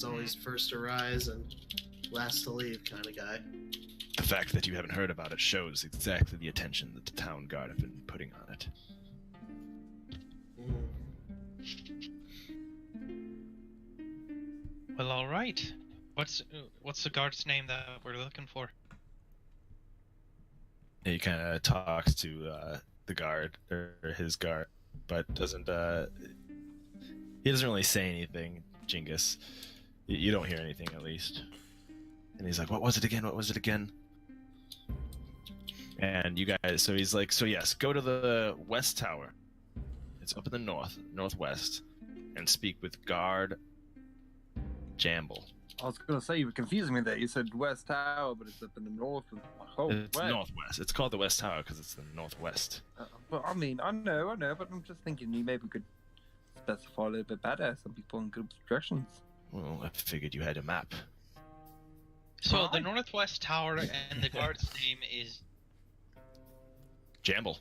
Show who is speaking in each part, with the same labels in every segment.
Speaker 1: He's always first to rise and last to leave kind of guy.
Speaker 2: The fact that you haven't heard about it shows exactly the attention that the town guard have been putting on it.
Speaker 3: Well, all right. What's the guard's name that we're looking for?
Speaker 2: He kind of talks to the guard or his guard, but doesn't. He doesn't really say anything, Genghis. You don't hear anything, at least. And he's like, "What was it again? What was it again?" And you guys, so he's like, "So yes, go to the West Tower. It's up in the northwest, and speak with Guard Jamble."
Speaker 4: I was going to say, you were confusing me there. You said West Tower, but it's up in the north.
Speaker 2: It's northwest. It's called the West Tower because it's the northwest.
Speaker 4: But I mean, I know, but I'm just thinking you maybe could specify a little bit better. Some people in good directions.
Speaker 2: Well, I figured you had a map.
Speaker 3: So the Northwest Tower and the guard's name is...
Speaker 2: Jamble.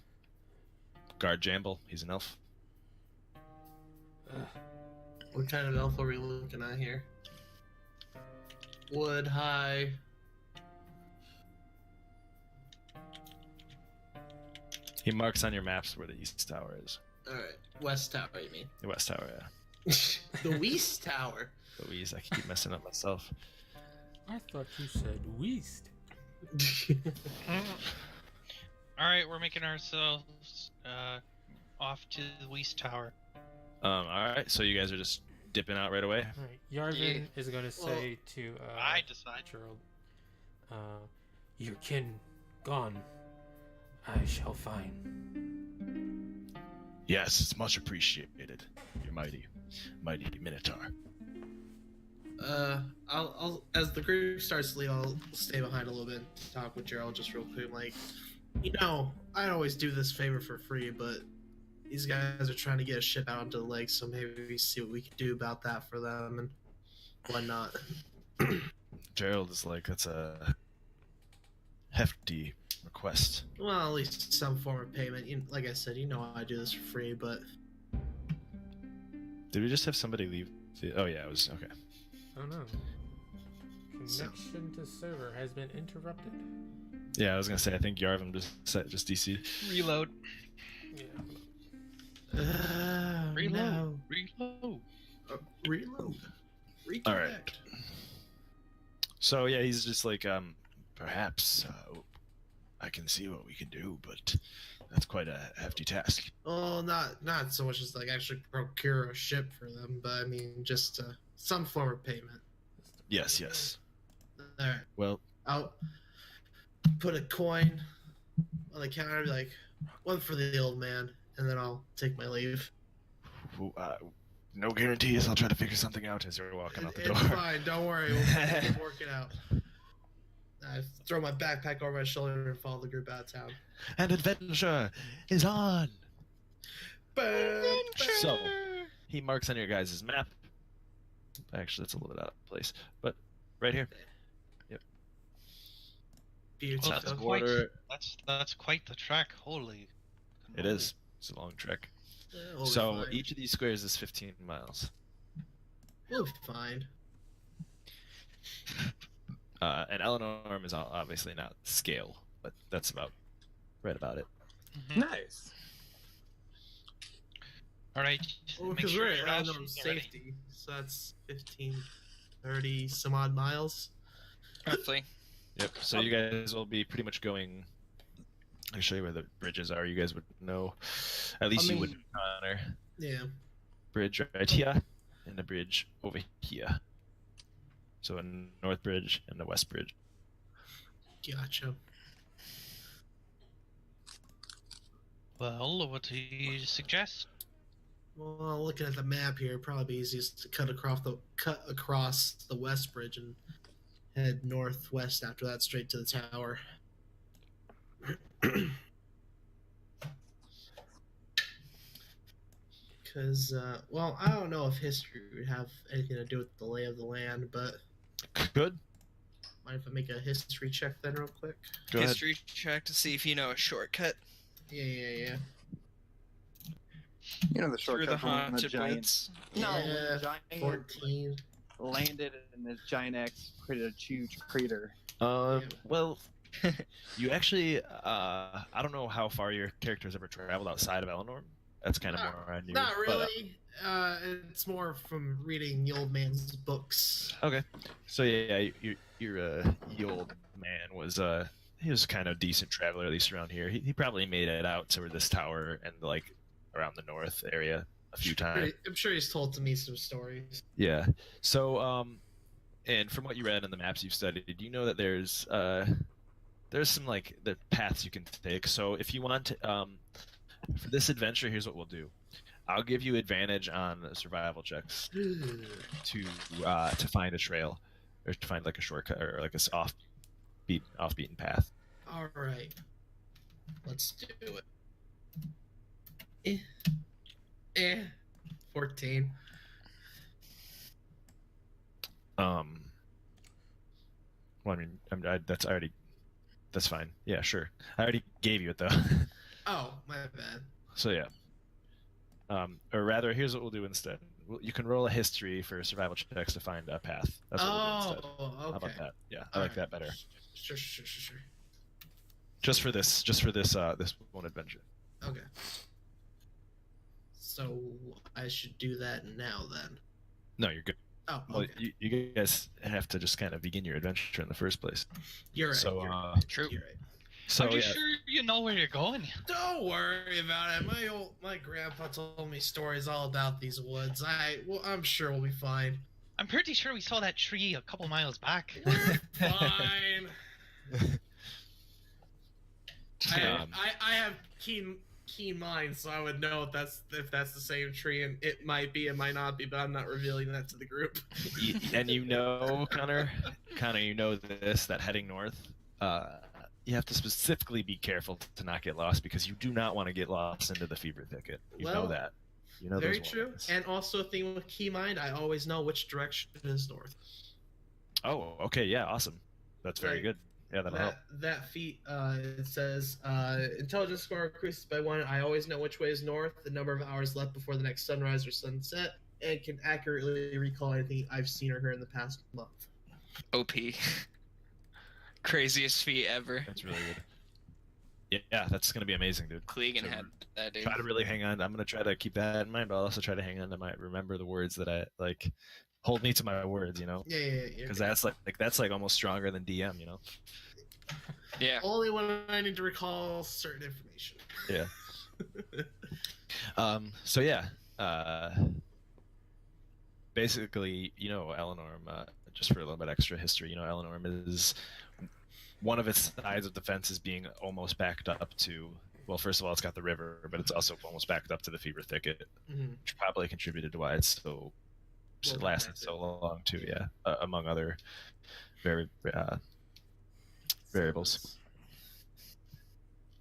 Speaker 2: Guard Jamble. He's an elf.
Speaker 1: What kind of elf are we looking at here? Wood, high.
Speaker 2: He marks on your maps where the East Tower is.
Speaker 1: Alright, West Tower, you mean?
Speaker 2: The West Tower, yeah.
Speaker 1: The West Tower.
Speaker 2: The West, I keep messing up myself.
Speaker 5: I thought you said West.
Speaker 3: Alright, we're making ourselves off to the West Tower.
Speaker 2: Alright, so you guys are just dipping out right away?
Speaker 5: Alright, Yarvem is going to say to
Speaker 3: I decide.
Speaker 5: Gerald, your kin gone, I shall find.
Speaker 2: Yes, it's much appreciated. Your mighty Minotaur.
Speaker 1: I'll as the group starts to leave, I'll stay behind a little bit to talk with Gerald just real quick. Like, I always do this favor for free, but these guys are trying to get a ship out into the lake, so maybe we see what we can do about that for them and whatnot.
Speaker 2: Gerald is like, that's a hefty request.
Speaker 1: Well, at least some form of payment. Like I said, I do this for free, but...
Speaker 2: Did we just have somebody leave? Oh yeah, it was, okay.
Speaker 5: Oh no. Connection to server has been interrupted.
Speaker 2: Yeah, I was gonna say, I think Yarvem just DC.
Speaker 3: Reload.
Speaker 5: Yeah.
Speaker 3: Reload.
Speaker 1: No.
Speaker 3: Reload.
Speaker 1: Reload. Reconnect.
Speaker 2: All right. So yeah, he's just like, perhaps I can see what we can do, but that's quite a hefty task.
Speaker 1: Oh, not so much as like actually procure a ship for them, but I mean just some form of payment.
Speaker 2: Yes.
Speaker 1: All right.
Speaker 2: Well,
Speaker 1: I'll put a coin on the counter, and be like, one for the old man, and then I'll take my leave.
Speaker 2: no guarantees. I'll try to figure something out as you're walking out the door.
Speaker 1: It's fine. Don't worry. We'll work it out. I throw my backpack over my shoulder and follow the group out of town.
Speaker 2: And adventure is on!
Speaker 1: Adventure!
Speaker 2: So, he marks on your guys' map. Actually, that's a little bit out of place. But, right here. Yep.
Speaker 1: Beautiful.
Speaker 3: Well, that's quite the trek. Holy.
Speaker 2: It is. It's a long trek.
Speaker 1: We'll
Speaker 2: so,
Speaker 1: be fine.
Speaker 2: each of these squares is 15 miles.
Speaker 1: We'll be fine.
Speaker 2: And Eleanorm is obviously not scale, but that's right about it.
Speaker 3: Mm-hmm.
Speaker 4: Nice.
Speaker 3: All right.
Speaker 1: Well,
Speaker 3: make
Speaker 1: because
Speaker 3: sure
Speaker 1: we're
Speaker 3: your
Speaker 1: at
Speaker 3: rations are ready.
Speaker 1: safety, so that's 15, 30 some odd miles.
Speaker 3: Roughly.
Speaker 2: Yep. So you guys will be pretty much going. I'll show you where the bridges are. You guys would know. At least you would, Connor.
Speaker 1: Yeah.
Speaker 2: Bridge right here, and a bridge over here. So a north bridge and a west bridge.
Speaker 1: Gotcha.
Speaker 3: Well, what do you suggest?
Speaker 1: Well, looking at the map here, probably be easiest to cut across the west bridge and head northwest after that, straight to the tower. Because, well, I don't know if history would have anything to do with the lay of the land, but...
Speaker 2: Good.
Speaker 1: Mind if I make a history check then real quick?
Speaker 2: Go ahead.
Speaker 6: History check to see if you know a shortcut
Speaker 1: Yeah.
Speaker 4: You know the
Speaker 6: through
Speaker 4: shortcut
Speaker 6: the
Speaker 4: from the
Speaker 6: haunted
Speaker 4: giant.
Speaker 6: woods.
Speaker 1: Yeah,
Speaker 4: giant.
Speaker 1: 14.
Speaker 4: landed and this giant axe created a huge crater.
Speaker 2: Well, you actually, I don't know how far your character's ever traveled outside of Eleanor. That's kind of more on you.
Speaker 1: Not
Speaker 2: but,
Speaker 1: really. It's more from reading the old man's books.
Speaker 2: okay. So yeah, your ye old man was he was kind of a decent traveler, at least around here. He probably made it out to this tower and like around the north area a few times.
Speaker 1: I'm sure he's told to me some stories.
Speaker 2: Yeah. So and from what you read in the maps you've studied, you know that there's some like the paths you can take. So if you want to, for this adventure, here's what we'll do. I'll give you advantage on survival checks to find a trail, or to find like a shortcut or like a off-beaten path.
Speaker 1: All right, let's do it. 14.
Speaker 2: Well, I mean, that's fine. Yeah, sure. I already gave you it though.
Speaker 1: Oh, my bad.
Speaker 2: So yeah. Or rather, here's what we'll do instead. You can roll a history for survival checks to find a path. That's what we'll do instead.
Speaker 1: Okay.
Speaker 2: How about that? Yeah, I like that better.
Speaker 1: Sure.
Speaker 2: Just for this one adventure.
Speaker 1: Okay. So I should do that now then.
Speaker 2: No, you're good.
Speaker 1: Oh,
Speaker 2: Well,
Speaker 1: okay.
Speaker 2: you guys have to just kind of begin your adventure in the first place.
Speaker 1: You're right.
Speaker 2: So,
Speaker 6: True.
Speaker 1: You're right.
Speaker 2: so
Speaker 3: Are you
Speaker 2: yeah,
Speaker 3: sure you know where you're going?
Speaker 1: Don't worry about it. My grandpa told me stories all about these woods. I'm sure we'll be fine.
Speaker 3: I'm pretty sure we saw that tree a couple miles back.
Speaker 1: We're fine.
Speaker 2: Um,
Speaker 1: I have keen mind, so I would know if that's the same tree, and it might be, it might not be, but I'm not revealing that to the group.
Speaker 2: and you know, Connor, you know this, that heading north, you have to specifically be careful to not get lost, because you do not want to get lost into the fever thicket. You know
Speaker 1: Well,
Speaker 2: that. You know
Speaker 1: Very
Speaker 2: those
Speaker 1: true.
Speaker 2: warnings.
Speaker 1: And also a thing with key mind, I always know which direction is north.
Speaker 2: Oh, okay, yeah, awesome. That's very
Speaker 1: Right.
Speaker 2: good. Yeah, that'll help.
Speaker 1: That feat, it says, intelligence score increases by 1. I always know which way is north, the number of hours left before the next sunrise or sunset, and can accurately recall anything I've seen or heard in the past month.
Speaker 6: OP. Craziest feat ever.
Speaker 2: That's really good. Yeah, that's gonna be amazing, dude.
Speaker 6: Klegan
Speaker 2: So
Speaker 6: had that, dude.
Speaker 2: Try to really hang on. I'm gonna try to keep that in mind, but I'll also try to hang on to remember the words that I like. Hold me to my words, you know,
Speaker 1: Yeah.
Speaker 2: because that's like almost stronger than DM, you know.
Speaker 6: Yeah.
Speaker 1: Only when I need to recall certain information.
Speaker 2: Yeah. So yeah. Basically, you know, Eleanor, just for a little bit extra history, you know, Eleanor is one of its sides of the fence is being almost backed up to. Well, first of all, it's got the river, but it's also almost backed up to the fever thicket, which probably contributed to why it's so
Speaker 1: Well,
Speaker 2: lasted so long too. Yeah, among other variables.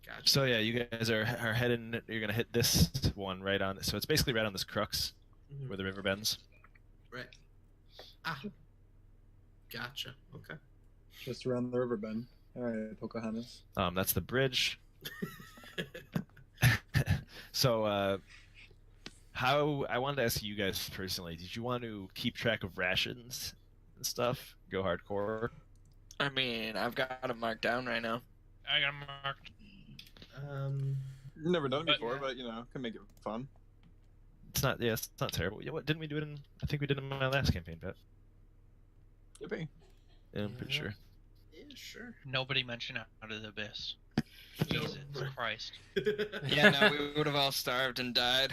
Speaker 1: Gotcha.
Speaker 2: So yeah, you guys are heading. You're gonna hit this one right on. So it's basically right on this crux
Speaker 1: Mhm.
Speaker 2: where the river bends.
Speaker 1: Right. Ah. Gotcha. Okay.
Speaker 7: Just around the river bend. All right, Pocahontas.
Speaker 2: That's the bridge. So, how I wanted to ask you guys personally, did you want to keep track of rations and stuff? Go hardcore?
Speaker 6: I mean, I've got them marked down right now.
Speaker 3: I got marked.
Speaker 7: Never done it
Speaker 3: But-
Speaker 7: before, but you know, can make it fun.
Speaker 2: It's not. Yeah, it's not terrible. Yeah, what didn't we do it in? I think we did it in my last campaign, Pat.
Speaker 7: Yippee.
Speaker 2: Yeah, I'm pretty sure.
Speaker 1: Yeah, sure.
Speaker 3: Nobody mentioned Out of the Abyss. Jesus Christ.
Speaker 6: Yeah, no, we would have all starved and died.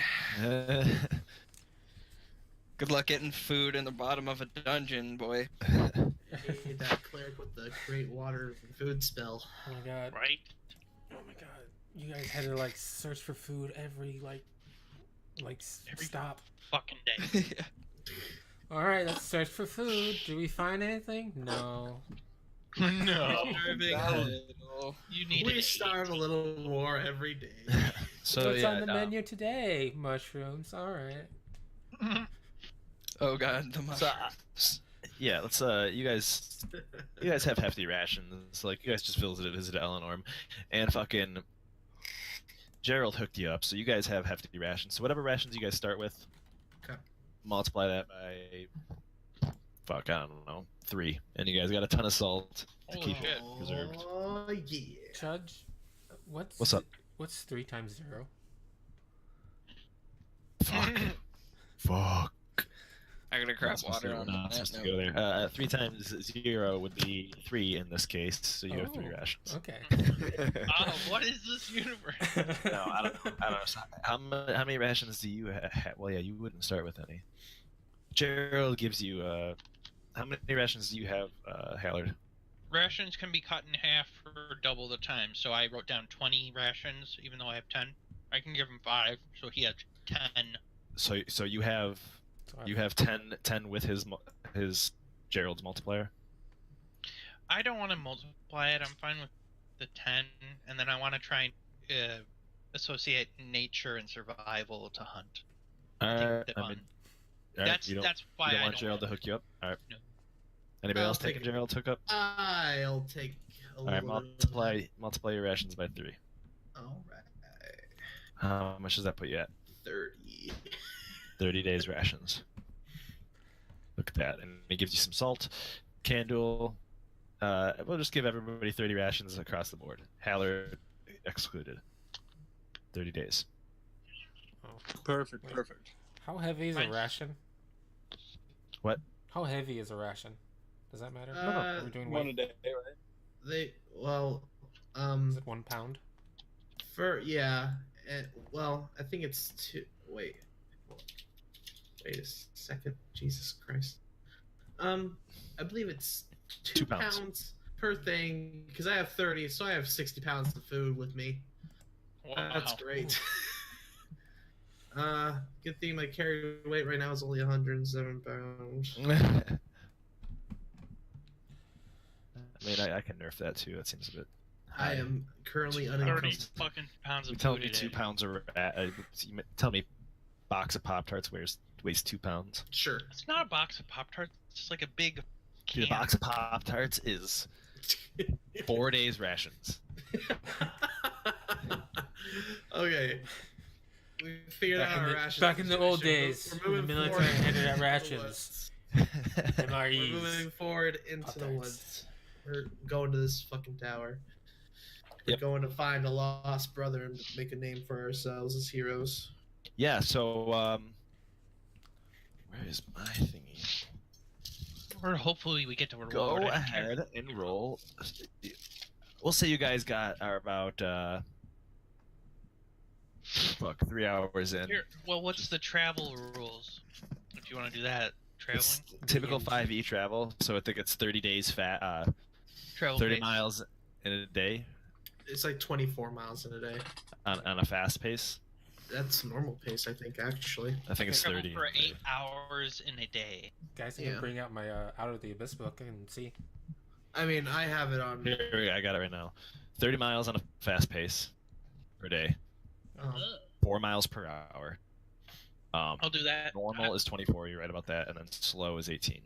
Speaker 6: Good luck getting food in the bottom of a dungeon, boy.
Speaker 1: Hey, that cleric with the great water and food spell.
Speaker 5: Oh my god.
Speaker 3: Right?
Speaker 5: Oh my god. You guys had to like search for food every
Speaker 3: Every-
Speaker 5: stop.
Speaker 3: Fucking day.
Speaker 5: All right, let's search for food. Did we find anything? No.
Speaker 3: No.
Speaker 6: Starving.
Speaker 3: You need
Speaker 1: We
Speaker 3: to
Speaker 1: starve a little more every day.
Speaker 2: So
Speaker 5: What's
Speaker 2: yeah,
Speaker 5: on the menu today? Mushrooms. All right.
Speaker 6: Oh god, the
Speaker 2: So,
Speaker 6: mushrooms.
Speaker 2: yeah, let's you guys have hefty rations. Like you guys just visited Eleanor, and fucking Gerald hooked you up, so you guys have hefty rations. So whatever rations you guys start with,
Speaker 1: Okay.
Speaker 2: multiply that by fuck, I don't know, 3, and you guys got a ton of salt to
Speaker 3: Holy
Speaker 2: keep
Speaker 3: shit.
Speaker 2: it preserved.
Speaker 1: Oh yeah.
Speaker 5: Judge,
Speaker 2: What's up?
Speaker 5: What's 3 times 0?
Speaker 2: Fuck.
Speaker 6: I gotta grab
Speaker 2: Not supposed
Speaker 6: water
Speaker 2: to-
Speaker 6: on
Speaker 2: not
Speaker 6: that
Speaker 2: supposed to
Speaker 6: note.
Speaker 2: go there. 3 times 0 would be 3 in this case, so you have 3
Speaker 5: Oh,
Speaker 2: rations.
Speaker 5: Okay.
Speaker 3: Oh, what is this universe?
Speaker 2: No, I don't know. So how many rations do you have? Well, yeah, you wouldn't start with any. Gerald gives you, how many rations do you have, Hallard?
Speaker 3: Rations can be cut in half for double the time, so I wrote down 20 rations, even though I have 10. I can give him 5, so he has 10.
Speaker 2: So you have
Speaker 5: So
Speaker 2: you have 10 with his Gerald's multiplier.
Speaker 3: I don't want to multiply it. I'm fine with the 10, and then I want to try and associate nature and survival to hunt.
Speaker 2: Alright,
Speaker 3: the
Speaker 2: I
Speaker 3: fun.
Speaker 2: mean, alright, you don't,
Speaker 3: That's why
Speaker 2: you don't
Speaker 3: I
Speaker 2: want
Speaker 3: don't
Speaker 2: Gerald to
Speaker 3: want
Speaker 2: hook you up. All right.
Speaker 3: No.
Speaker 2: Anybody
Speaker 1: I'll
Speaker 2: else
Speaker 1: take
Speaker 2: taking
Speaker 1: it.
Speaker 2: Gerald's hook up?
Speaker 1: I'll take a
Speaker 2: All right,
Speaker 1: little bit of
Speaker 2: multiply your rations by 3.
Speaker 1: All right.
Speaker 2: How much does that put you at?
Speaker 1: 30.
Speaker 2: 30 days rations. Look at that, and it gives you some salt. Kandul, we'll just give everybody 30 rations across the board. Hallard excluded. 30 days.
Speaker 5: Oh.
Speaker 7: Perfect,
Speaker 5: Wait.
Speaker 7: perfect.
Speaker 5: How heavy is a
Speaker 3: Fine.
Speaker 5: ration?
Speaker 2: What?
Speaker 5: How heavy is a ration? Does that matter?
Speaker 1: Uh,
Speaker 5: Are we doing
Speaker 7: One a
Speaker 5: weight?
Speaker 7: day, right?
Speaker 1: They
Speaker 5: Is it 1 pound?
Speaker 1: yeah. Well, I think it's 2. Wait a second. Jesus Christ. I believe it's 2
Speaker 2: 2 pounds.
Speaker 1: pounds per thing because I have 30, so I have 60 pounds of food with me.
Speaker 3: Wow.
Speaker 1: That's great. Good thing my carry weight right now is only 107 pounds.
Speaker 2: I mean, I can nerf that too. That seems a bit high.
Speaker 1: I am currently
Speaker 3: 30
Speaker 1: uncomfortable.
Speaker 3: fucking pounds
Speaker 2: You
Speaker 3: of
Speaker 2: tell
Speaker 3: food
Speaker 2: me
Speaker 3: a
Speaker 2: 2
Speaker 3: day.
Speaker 2: pounds of you tell me box of Pop-Tarts weighs 2 pounds.
Speaker 1: Sure.
Speaker 3: It's not a box of Pop-Tarts. It's just like a big can.
Speaker 2: Dude, a box of Pop-Tarts is 4 days rations.
Speaker 1: Okay. We figured out our rations.
Speaker 5: back in the old
Speaker 1: situation.
Speaker 5: days,
Speaker 1: We're
Speaker 5: when the
Speaker 1: moving
Speaker 5: military
Speaker 1: forward
Speaker 5: handed out
Speaker 1: into the
Speaker 5: rations.
Speaker 1: woods. We're
Speaker 5: MREs.
Speaker 1: moving forward into the
Speaker 5: Pop-Tarts.
Speaker 1: woods. We're going to this fucking tower. We're
Speaker 2: Yep.
Speaker 1: going to find a lost brother and make a name for ourselves as heroes.
Speaker 2: Yeah, so where is my thingy?
Speaker 3: Or hopefully we get to where
Speaker 2: Go
Speaker 3: we're
Speaker 2: ahead and roll. We'll say you guys are about 3 hours in.
Speaker 3: Here, well, what's the travel rules? If you want to do that,
Speaker 2: It's
Speaker 3: traveling,
Speaker 2: typical 5e travel, so I think it's 30 days
Speaker 3: travel
Speaker 2: 30
Speaker 3: pace.
Speaker 2: miles in a day
Speaker 1: It's like 24 miles in a day.
Speaker 2: on a fast pace.
Speaker 1: That's normal pace, I think, actually.
Speaker 2: I think it's
Speaker 3: Travel
Speaker 2: 30.
Speaker 3: for 8 hours in a day.
Speaker 5: Guys, I
Speaker 1: Yeah.
Speaker 5: can bring out my Out of the Abyss book and see.
Speaker 1: I mean, I have it on.
Speaker 2: Here we go, I got it right now. 30 miles on a fast pace per day. 4 miles per hour.
Speaker 3: I'll do that.
Speaker 2: Normal is 24. You're right about that, and then slow is 18.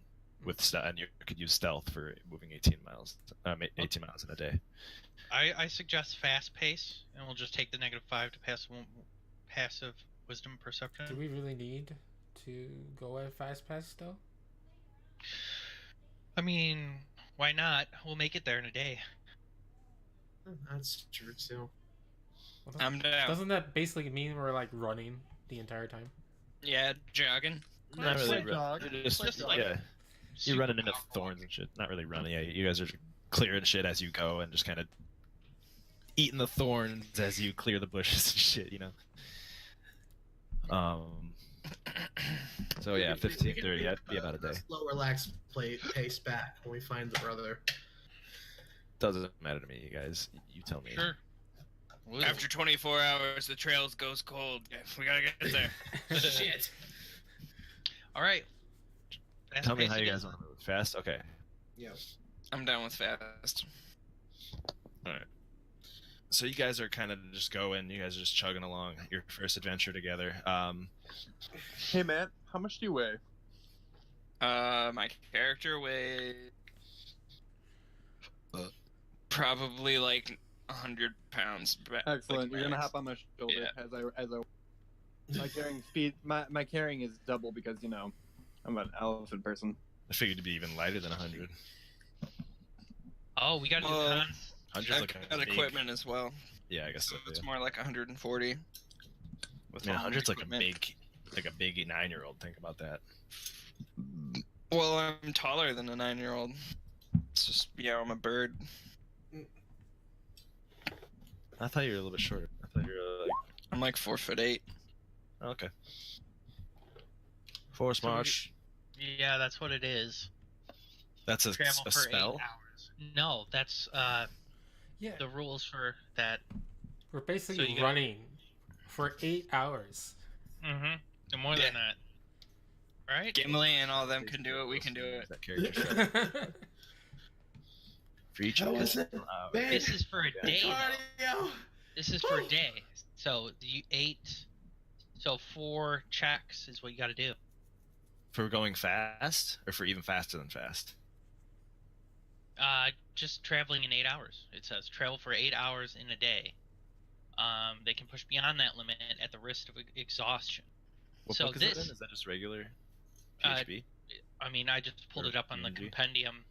Speaker 2: And you could use stealth for moving 18 miles. 18 miles in a day.
Speaker 3: I suggest fast pace, and we'll just take the -5 to passive wisdom perception.
Speaker 5: Do we really need to go at fast pace though?
Speaker 3: I mean, why not? We'll make it there in a day.
Speaker 1: That's true too.
Speaker 5: Well,
Speaker 6: I'm down.
Speaker 5: Doesn't that basically mean we're like running the entire time?
Speaker 6: Yeah, jogging.
Speaker 2: Not
Speaker 3: Just
Speaker 2: really.
Speaker 7: like dog.
Speaker 2: You're just,
Speaker 3: Just like-
Speaker 2: yeah. You're running into
Speaker 3: Super
Speaker 2: thorns and shit. Not really running. Yeah, you guys are clearing shit as you go and just kind of eating the thorns as you clear the bushes and shit, you know. So yeah, 15, 30. That'd be about a day.
Speaker 1: Slow, relaxed pace back when we find the brother.
Speaker 2: Doesn't matter to me, you guys. You tell me.
Speaker 3: Sure.
Speaker 6: After 24 hours, the trails goes cold. We gotta get there.
Speaker 1: Shit.
Speaker 3: All right. Fast
Speaker 2: Tell me
Speaker 3: pace
Speaker 2: how you
Speaker 3: it
Speaker 2: guys
Speaker 3: is.
Speaker 2: want to move. Fast? Okay.
Speaker 1: Yeah.
Speaker 6: I'm down with fast.
Speaker 2: Alright. So you guys are kind of just going, you guys are just chugging along your first adventure together.
Speaker 7: Hey, man, how much do you weigh?
Speaker 6: My character weighs probably like 100 pounds.
Speaker 7: Excellent.
Speaker 6: like
Speaker 7: You're gonna
Speaker 6: max.
Speaker 7: hop on my shoulder
Speaker 6: Yeah.
Speaker 7: as I my carrying speed. My carrying is double because I'm an elephant person.
Speaker 2: I figured it'd be even lighter than 100.
Speaker 3: Oh, we got to do
Speaker 6: Well,
Speaker 3: cons.
Speaker 2: 100's
Speaker 6: I've
Speaker 2: like a
Speaker 6: got
Speaker 2: big,
Speaker 6: equipment as well.
Speaker 2: Yeah, I guess so.
Speaker 6: It's
Speaker 2: Yeah.
Speaker 6: more like 140. With
Speaker 2: I mean,
Speaker 6: all my
Speaker 2: 100's like
Speaker 6: equipment.
Speaker 2: a big 9-year-old. Think about that.
Speaker 6: Well, I'm taller than a 9-year-old. It's just, I'm a bird.
Speaker 2: I thought you were a little bit shorter. I thought you were
Speaker 6: I'm like 4'8".
Speaker 2: okay. Force
Speaker 3: So we-
Speaker 2: march.
Speaker 3: Yeah, that's what it is.
Speaker 2: That's a
Speaker 3: Travel for
Speaker 2: spell.
Speaker 3: 8 hours. No, that's
Speaker 5: Yeah,
Speaker 3: the rules for that.
Speaker 5: we're basically
Speaker 3: you got-
Speaker 5: running for 8 hours.
Speaker 3: Mm-hmm. More than that. Right?
Speaker 6: Gimli and all them can do it. We can do it.
Speaker 2: That character sheet. For each
Speaker 1: How
Speaker 2: of
Speaker 1: was
Speaker 2: us.
Speaker 1: it? Man,
Speaker 3: This is for a day. though.
Speaker 1: cardio.
Speaker 3: This is for a day. So you 8. So 4 checks is what you got to do.
Speaker 2: For going fast, or for even faster than fast?
Speaker 3: Just traveling in 8 hours. It says travel for 8 hours in a day. They can push beyond that limit at the risk of exhaustion.
Speaker 2: What
Speaker 3: So
Speaker 2: book is that
Speaker 3: this-
Speaker 2: in? Is that just regular
Speaker 3: Uh,
Speaker 2: PHP?
Speaker 3: I mean, I just pulled
Speaker 2: Or
Speaker 3: it up on the
Speaker 2: DMG?
Speaker 3: compendium.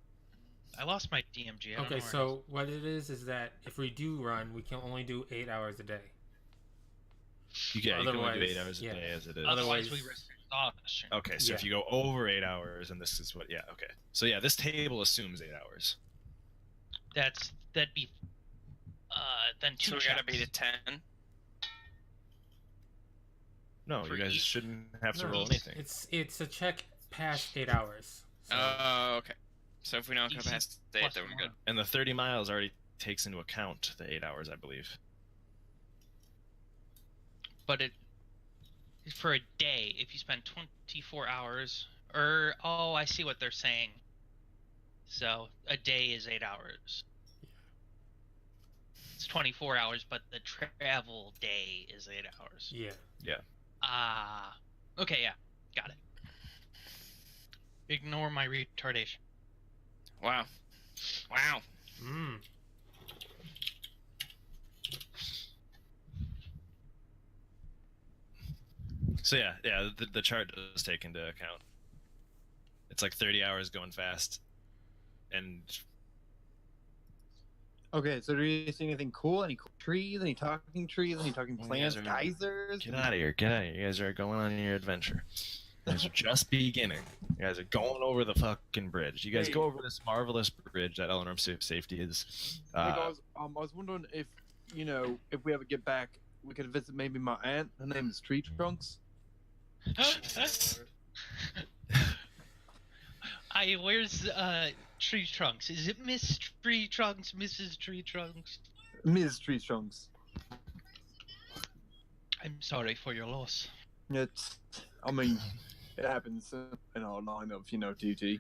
Speaker 3: I lost my DMG. I don't know
Speaker 5: Okay,
Speaker 3: where it is.
Speaker 5: so what it is that if we do run, we can only do 8 hours a day.
Speaker 2: You can only do
Speaker 5: otherwise,
Speaker 2: 8 hours a
Speaker 5: yeah.
Speaker 2: day as it is.
Speaker 3: Otherwise,
Speaker 5: otherwise-
Speaker 3: we risk exhaustion.
Speaker 2: Okay, so if
Speaker 5: Yeah.
Speaker 2: you go over 8 hours, and this is what, yeah, okay. So yeah, this table assumes 8 hours.
Speaker 3: That'd be then 2
Speaker 6: So we
Speaker 3: checks.
Speaker 6: gotta beat a 10.
Speaker 2: No,
Speaker 3: For
Speaker 2: you guys
Speaker 3: each-
Speaker 2: shouldn't have to
Speaker 5: No,
Speaker 2: roll anything.
Speaker 5: It's a check past 8 hours. So,
Speaker 6: Oh, okay. So if we don't go
Speaker 3: DC
Speaker 6: past 8,
Speaker 3: plus
Speaker 6: then we're
Speaker 3: 1.
Speaker 6: good.
Speaker 2: And the 30 miles already takes into account the 8 hours, I believe.
Speaker 3: But it for a day, if you spend 24 hours, or I see what they're saying. So a day is 8 hours. It's 24 hours, but the travel day is 8 hours.
Speaker 5: yeah.
Speaker 3: Okay, yeah, got it. Ignore my retardation.
Speaker 6: Wow. Wow.
Speaker 5: Mm.
Speaker 2: So yeah, the chart does take into account. It's like 30 hours going fast, and
Speaker 4: Okay, so do you see anything cool? Any cool trees? Any talking trees? Any talking
Speaker 2: Well, you
Speaker 4: plants?
Speaker 2: guys are-
Speaker 4: Geysers?
Speaker 2: get out of here, get out of here. You guys are going on your adventure. You guys are just beginning. You guys are going over the fucking bridge. You guys
Speaker 4: Hey.
Speaker 2: go over this marvelous bridge that Eleanor Safety is.
Speaker 4: Hey guys, I was wondering if, if we ever get back, we could visit maybe my aunt. Her name is Tree Trunks.
Speaker 3: Where's Tree Trunks? Is it Miss Tree Trunks, Mrs. Tree Trunks?
Speaker 4: Ms. Tree Trunks.
Speaker 3: I'm sorry for your loss.
Speaker 4: It happens in our line of, duty.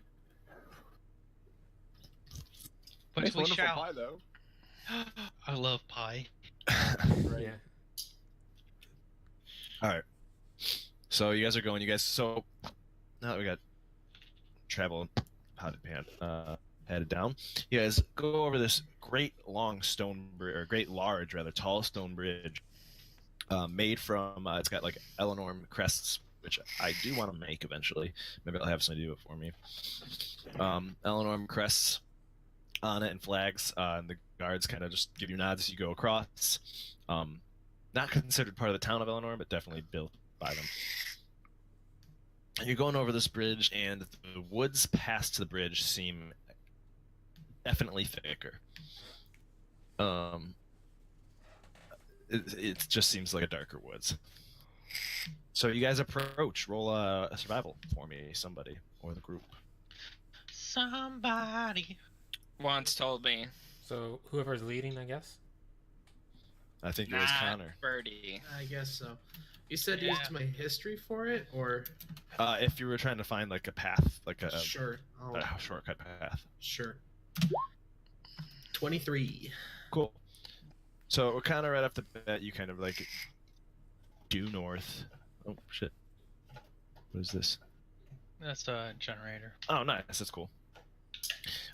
Speaker 3: But
Speaker 4: It's
Speaker 3: we
Speaker 4: wonderful
Speaker 3: shall.
Speaker 4: pie, though.
Speaker 3: I love pie.
Speaker 4: Right.
Speaker 5: Yeah.
Speaker 2: All right. So you guys are going. So now that we got travel headed down, you guys go over this great long stone bridge, or great large rather tall stone bridge, made from. It's got like Eleanor crests, which I do want to make eventually. Maybe I'll have somebody do it for me. Eleanor crests on it and flags, and the guards kind of just give you nods as you go across. Not considered part of the town of Eleanor, but definitely built by them. And you're going over this bridge, and the woods past the bridge seem definitely thicker. It just seems like a darker woods. So you guys approach. Roll a survival for me, somebody, or the group.
Speaker 3: Somebody.
Speaker 6: Once told me.
Speaker 5: So whoever's leading, I guess.
Speaker 2: I think it was
Speaker 6: Not
Speaker 2: Connor.
Speaker 6: Birdie.
Speaker 1: I guess so. You said
Speaker 3: Yeah.
Speaker 1: use my history for it, or
Speaker 2: If you were trying to find like a path, like a
Speaker 1: sure,
Speaker 2: shortcut path.
Speaker 1: sure. 23.
Speaker 2: Cool. So we're kind of right off the bat. You kind of like due north. Oh shit! What is this?
Speaker 3: That's a generator.
Speaker 2: Oh, nice. That's cool.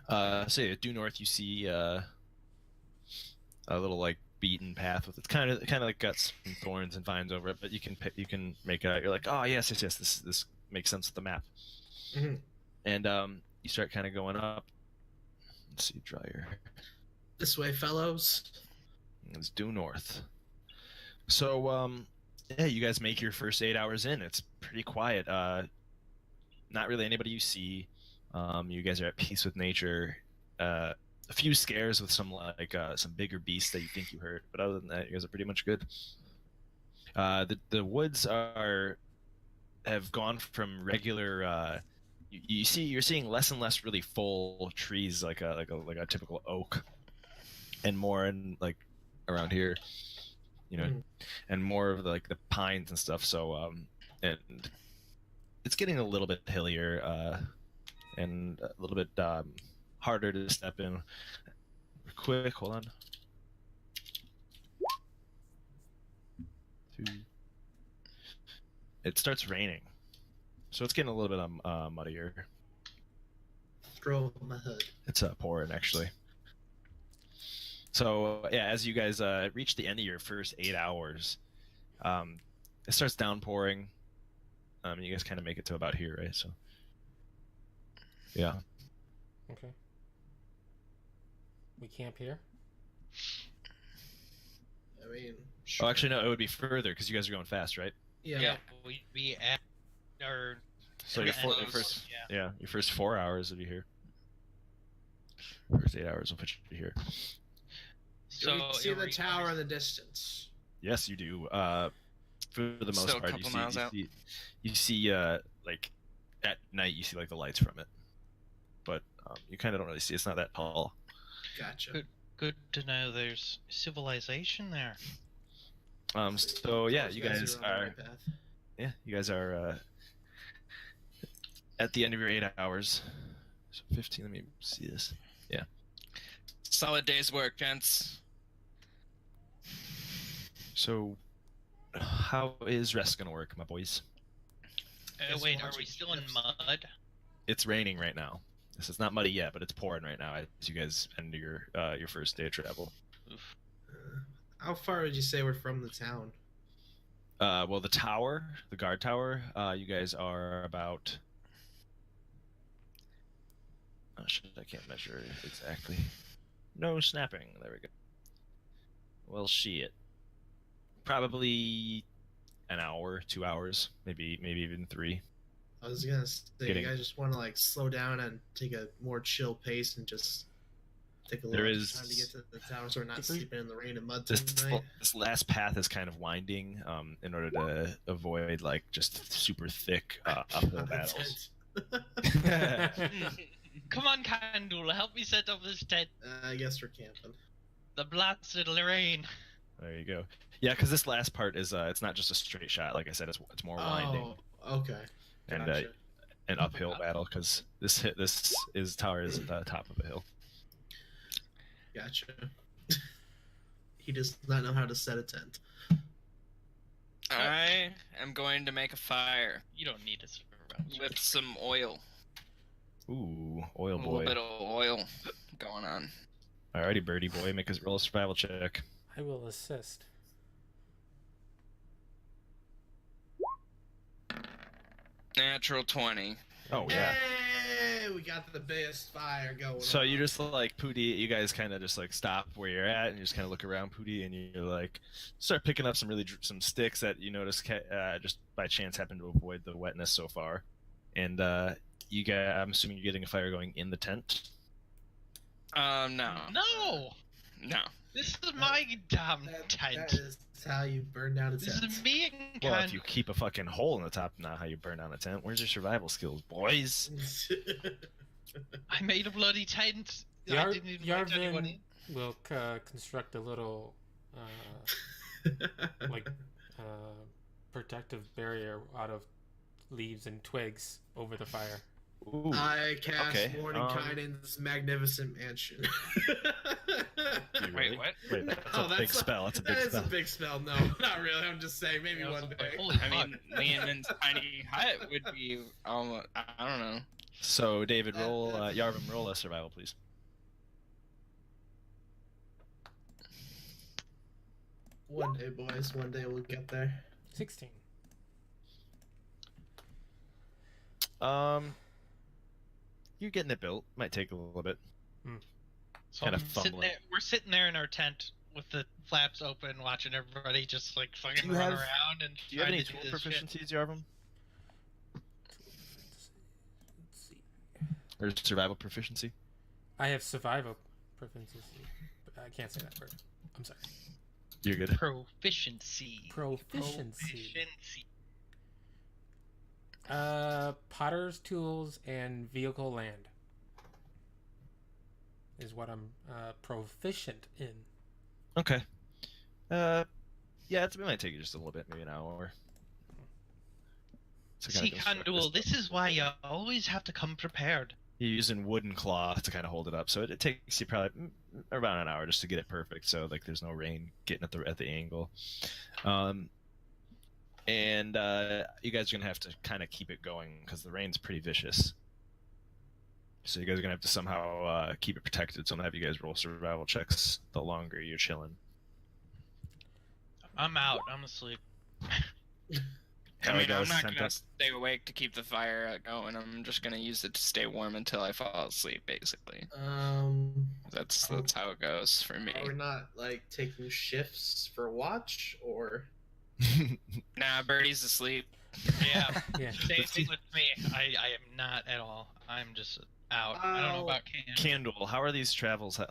Speaker 2: So yeah, due north. You see a little like beaten path with it's kind of like got some thorns and vines over it, but you can make it out. You're like, oh yes. This makes sense with the map.
Speaker 1: Mhm.
Speaker 2: and you start kind of going up. Let's see, dryer.
Speaker 1: This way, fellows.
Speaker 2: It's due north. So, yeah, you guys make your first 8 hours in. It's pretty quiet. Not really anybody you see. You guys are at peace with nature. A few scares with some some bigger beasts that you think you heard, but other than that, you guys are pretty much good. The woods have gone from regular. You're seeing less and less really full trees like a typical oak, and more in like around here, and more of like the pines and stuff. So and it's getting a little bit hillier and a little bit harder to step in. Quick, hold on. It starts raining, so it's getting a little bit muddier.
Speaker 1: Throw my hood.
Speaker 2: It's pouring actually. So yeah, as you guys reach the end of your first 8 hours, it starts downpouring. You guys kind of make it to about here, right? So yeah.
Speaker 5: Okay. We camp here?
Speaker 1: I mean,
Speaker 2: Oh, actually, no. It would be further because you guys are going fast, right?
Speaker 1: yeah.
Speaker 3: We'd be at our.
Speaker 2: So your first 4 hours will be here. First 8 hours will put you here.
Speaker 3: So
Speaker 1: You see the tower in the distance.
Speaker 2: Yes, you do. For the most
Speaker 6: Still a
Speaker 2: part,
Speaker 6: couple miles out.
Speaker 2: you see like at night you see like the lights from it, but you kind of don't really see. It's not that tall.
Speaker 1: Gotcha.
Speaker 3: Good to know there's civilization there.
Speaker 2: So yeah, you guys
Speaker 1: on the
Speaker 2: are.
Speaker 1: right path.
Speaker 2: Yeah, you guys are at the end of your 8 hours. So 15. Let me see this. Yeah.
Speaker 6: Solid day's work, gents.
Speaker 2: So, how is rest gonna work, my boys?
Speaker 1: Guess
Speaker 3: Wait,
Speaker 1: we'll
Speaker 3: are we
Speaker 1: watch
Speaker 3: still in
Speaker 1: ships.
Speaker 3: mud?
Speaker 2: It's raining right now. This is not muddy yet, but it's pouring right now as you guys end your first day of travel.
Speaker 3: Oof.
Speaker 1: How far would you say we're from the town?
Speaker 2: Well, the tower, the guard tower, you guys are about. Oh shit! I can't measure exactly. No snapping. There we go. Well, shit. Probably an hour, 2 hours, maybe even 3.
Speaker 1: I was gonna say,
Speaker 2: Getting-
Speaker 1: you guys just want to like slow down and take a more chill pace and just take a
Speaker 2: There
Speaker 1: little
Speaker 2: is-
Speaker 1: time to get to the tower so we're not sleeping in the rain and mud
Speaker 2: This
Speaker 1: tonight.
Speaker 2: this last path is kind of winding, in order to avoid like just super thick uphill battles.
Speaker 3: Come on, Kandul, help me set up this tent.
Speaker 1: I guess we're camping.
Speaker 3: The blasted rain.
Speaker 2: There you go. Yeah, because this last part is it's not just a straight shot. Like I said, it's more winding
Speaker 1: Oh, okay.
Speaker 2: and
Speaker 1: Gotcha.
Speaker 2: an uphill battle because this tower is at the top of a hill.
Speaker 1: Gotcha. He does not know how to set a tent.
Speaker 6: I am going to make a fire
Speaker 3: You don't need a survival.
Speaker 6: with some oil.
Speaker 2: Ooh, oil
Speaker 6: A little
Speaker 2: boy.
Speaker 6: bit of oil going on.
Speaker 2: Alrighty, birdie boy, make us roll a survival check.
Speaker 5: I will assist.
Speaker 6: Natural 20.
Speaker 2: Oh yeah.
Speaker 1: Hey, we got the biggest fire going.
Speaker 2: So
Speaker 1: on.
Speaker 2: you just like Poo-Tee, you guys kind of just like stop where you're at and you just kind of look around Poo-Tee and you're like start picking up some sticks that you notice just by chance happen to avoid the wetness so far, and I'm assuming you're getting a fire going in the tent.
Speaker 6: No.
Speaker 3: No!
Speaker 6: No.
Speaker 3: This is my damn
Speaker 1: That
Speaker 3: tent.
Speaker 1: is how you burn down a
Speaker 3: This
Speaker 1: tent.
Speaker 3: is me and
Speaker 2: Well,
Speaker 3: Kandul.
Speaker 2: if you keep a fucking hole in the top, not how you burn down a tent. Where's your survival skills, boys?
Speaker 3: I made a bloody tent. I
Speaker 5: Yar-
Speaker 3: didn't invite anyone in.
Speaker 5: Yarvem will construct a little like protective barrier out of leaves and twigs over the fire.
Speaker 2: Ooh.
Speaker 1: I cast
Speaker 2: Okay,
Speaker 1: Mordenkainen's magnificent mansion.
Speaker 2: You really?
Speaker 6: Wait, what?
Speaker 2: Wait, that's
Speaker 1: Oh,
Speaker 2: a big spell. That's a big
Speaker 1: That is
Speaker 2: spell.
Speaker 1: a big spell. No, not really. I'm just saying, maybe
Speaker 3: Yeah,
Speaker 1: one day.
Speaker 3: holy
Speaker 6: I mean,
Speaker 3: fuck.
Speaker 6: Leon's tiny hut would be almost, I don't know.
Speaker 2: So, David, roll Yarvem, roll a survival, please.
Speaker 1: One day, boys. One day we'll get there.
Speaker 5: 16.
Speaker 2: you're getting it built. Might take a little bit.
Speaker 3: So
Speaker 2: Kinda
Speaker 3: I'm sitting
Speaker 2: fumbling.
Speaker 3: there, we're sitting there in our tent with the flaps open, watching everybody just like fucking
Speaker 2: Do you
Speaker 3: run
Speaker 2: have-
Speaker 3: around and
Speaker 2: Do you have
Speaker 3: trying
Speaker 2: any
Speaker 3: to
Speaker 2: tool
Speaker 3: do this shit.
Speaker 2: proficiencies, Yarvem?
Speaker 5: Let's see.
Speaker 2: Or survival proficiency?
Speaker 5: I have survival proficiency. But I can't say that word. I'm sorry.
Speaker 2: You're good.
Speaker 3: Proficiency.
Speaker 5: Proficiency.
Speaker 3: Proficiency.
Speaker 5: Potter's tools and vehicle land is what I'm proficient in.
Speaker 2: Okay. Yeah, it might take you just a little bit, maybe an hour. To kinda
Speaker 3: See,
Speaker 2: construct
Speaker 3: Kandul, this is why you always have to come prepared.
Speaker 2: You're using wooden cloth to kind of hold it up, so it takes you probably around an hour just to get it perfect. So like, there's no rain getting at the angle, and you guys are gonna have to kind of keep it going because the rain's pretty vicious. So you guys are gonna have to somehow keep it protected. So I'm gonna have you guys roll survival checks the longer you're chilling.
Speaker 3: I'm out. I'm asleep.
Speaker 6: I mean,
Speaker 2: go,
Speaker 6: I'm not
Speaker 2: sent
Speaker 6: gonna
Speaker 2: up.
Speaker 6: stay awake to keep the fire going. I'm just gonna use it to stay warm until I fall asleep, basically. That's how it goes for me.
Speaker 1: Are we not like taking shifts for watch or?
Speaker 6: Nah, Birdie's asleep.
Speaker 3: Yeah.
Speaker 5: Yeah.
Speaker 3: Same thing with me. I am not at all. I'm just out. I don't know about Can.
Speaker 2: Kandul, how are these travels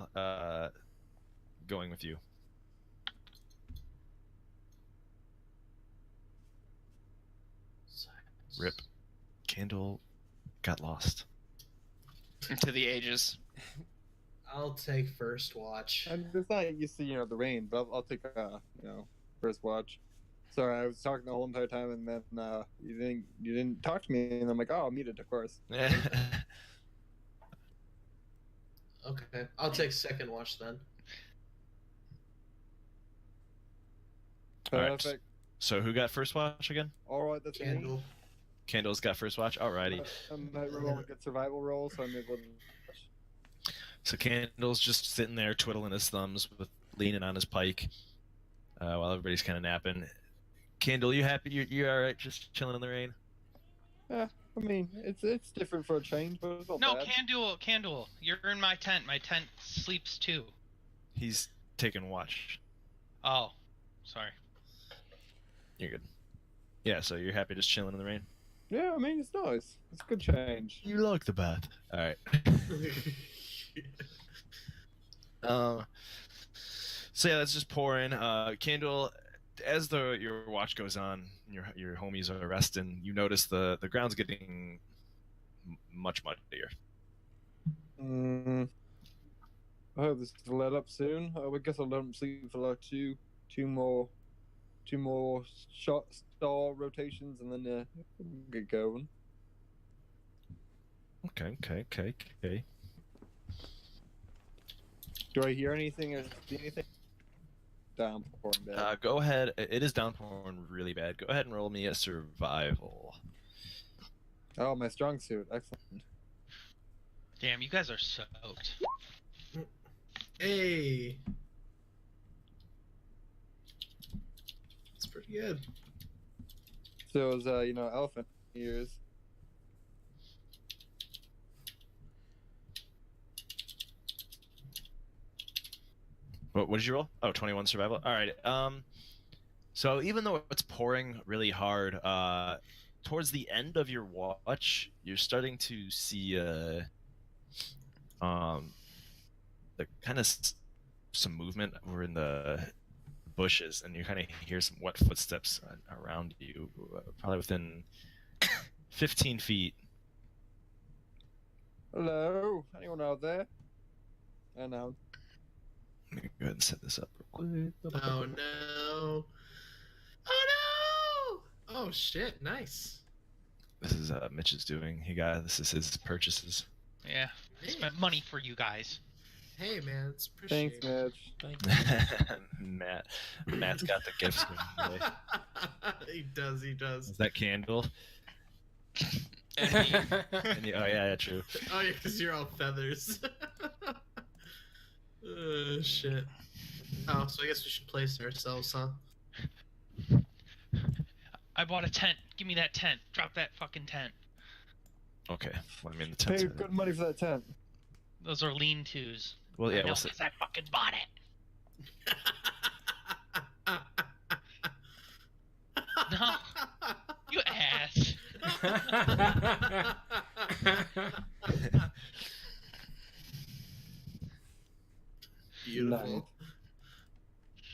Speaker 2: going with you? Rip. Kandul got lost.
Speaker 6: To the ages.
Speaker 1: I'll take first watch.
Speaker 7: And it's not used to the rain, but I'll take first watch. Sorry, I was talking the whole entire time, and then you didn't talk to me, and I'm like, oh, I'll mute it, of course.
Speaker 1: Okay, I'll take second watch then.
Speaker 2: Alright.
Speaker 7: Perfect.
Speaker 2: So who got first watch again?
Speaker 7: All right, that's me.
Speaker 1: Candle.
Speaker 2: Kandul's got first watch. Alrighty.
Speaker 7: I'm rolling a good survival roll, so I'm able to.
Speaker 2: So Kandul's just sitting there twiddling his thumbs, leaning on his pike, while everybody's kind of napping. Kandul, you happy? You all right? Just chilling in the rain?
Speaker 7: I mean, it's different for a change, but it's not
Speaker 3: No,
Speaker 7: bad.
Speaker 3: Kandul, you're in my tent. My tent sleeps too.
Speaker 2: He's taking watch.
Speaker 3: Oh, sorry.
Speaker 2: You're good. Yeah, so you're happy just chilling in the rain?
Speaker 7: Yeah, I mean, it's nice. It's a good change.
Speaker 2: You like the bath. All right. So yeah, that's just pouring. Kandul, as your watch goes on, your homies are resting. You notice the ground's getting much muddier.
Speaker 7: I hope this will let up soon. I guess I'll let them sleep for like two more shot star rotations, and then we'll get going.
Speaker 2: Okay.
Speaker 7: Do I hear anything or see anything? Downpouring bad.
Speaker 2: Go ahead. It is downpouring really bad. Go ahead and roll me a survival.
Speaker 7: Oh, my strong suit. Excellent.
Speaker 3: Damn, you guys are soaked.
Speaker 1: Hey. That's pretty good.
Speaker 7: So it was, elephant ears.
Speaker 2: What did you roll? Oh, 21 survival. All right. So even though it's pouring really hard, towards the end of your watch, you're starting to see the kind of some movement over in the bushes, and you kind of hear some wet footsteps around you, probably within 15 feet.
Speaker 7: Hello? Anyone out there? I know.
Speaker 2: Let me go ahead and set this up real quick.
Speaker 1: Oh no. Oh no! Oh shit, nice.
Speaker 2: This is Mitch's doing. This is his purchases.
Speaker 3: Yeah, I spent money for you guys.
Speaker 1: Hey man, it's appreciated.
Speaker 7: Thanks, Mitch.
Speaker 2: Matt's got the gifts.
Speaker 1: He does.
Speaker 2: Is that Kandul? Oh yeah, true.
Speaker 1: Oh yeah, because you're all feathers. Shit. Oh, so I guess we should place ourselves, huh?
Speaker 3: I bought a tent. Give me that tent. Drop that fucking tent.
Speaker 2: Okay. Well, I mean the
Speaker 7: Pay
Speaker 2: tent.
Speaker 7: good money for that tent.
Speaker 3: Those are lean-tos.
Speaker 2: Well, yeah.
Speaker 3: I know,
Speaker 2: What's
Speaker 3: 'cause I fucking bought it. No, you ass.
Speaker 1: Beautiful.
Speaker 7: Nice.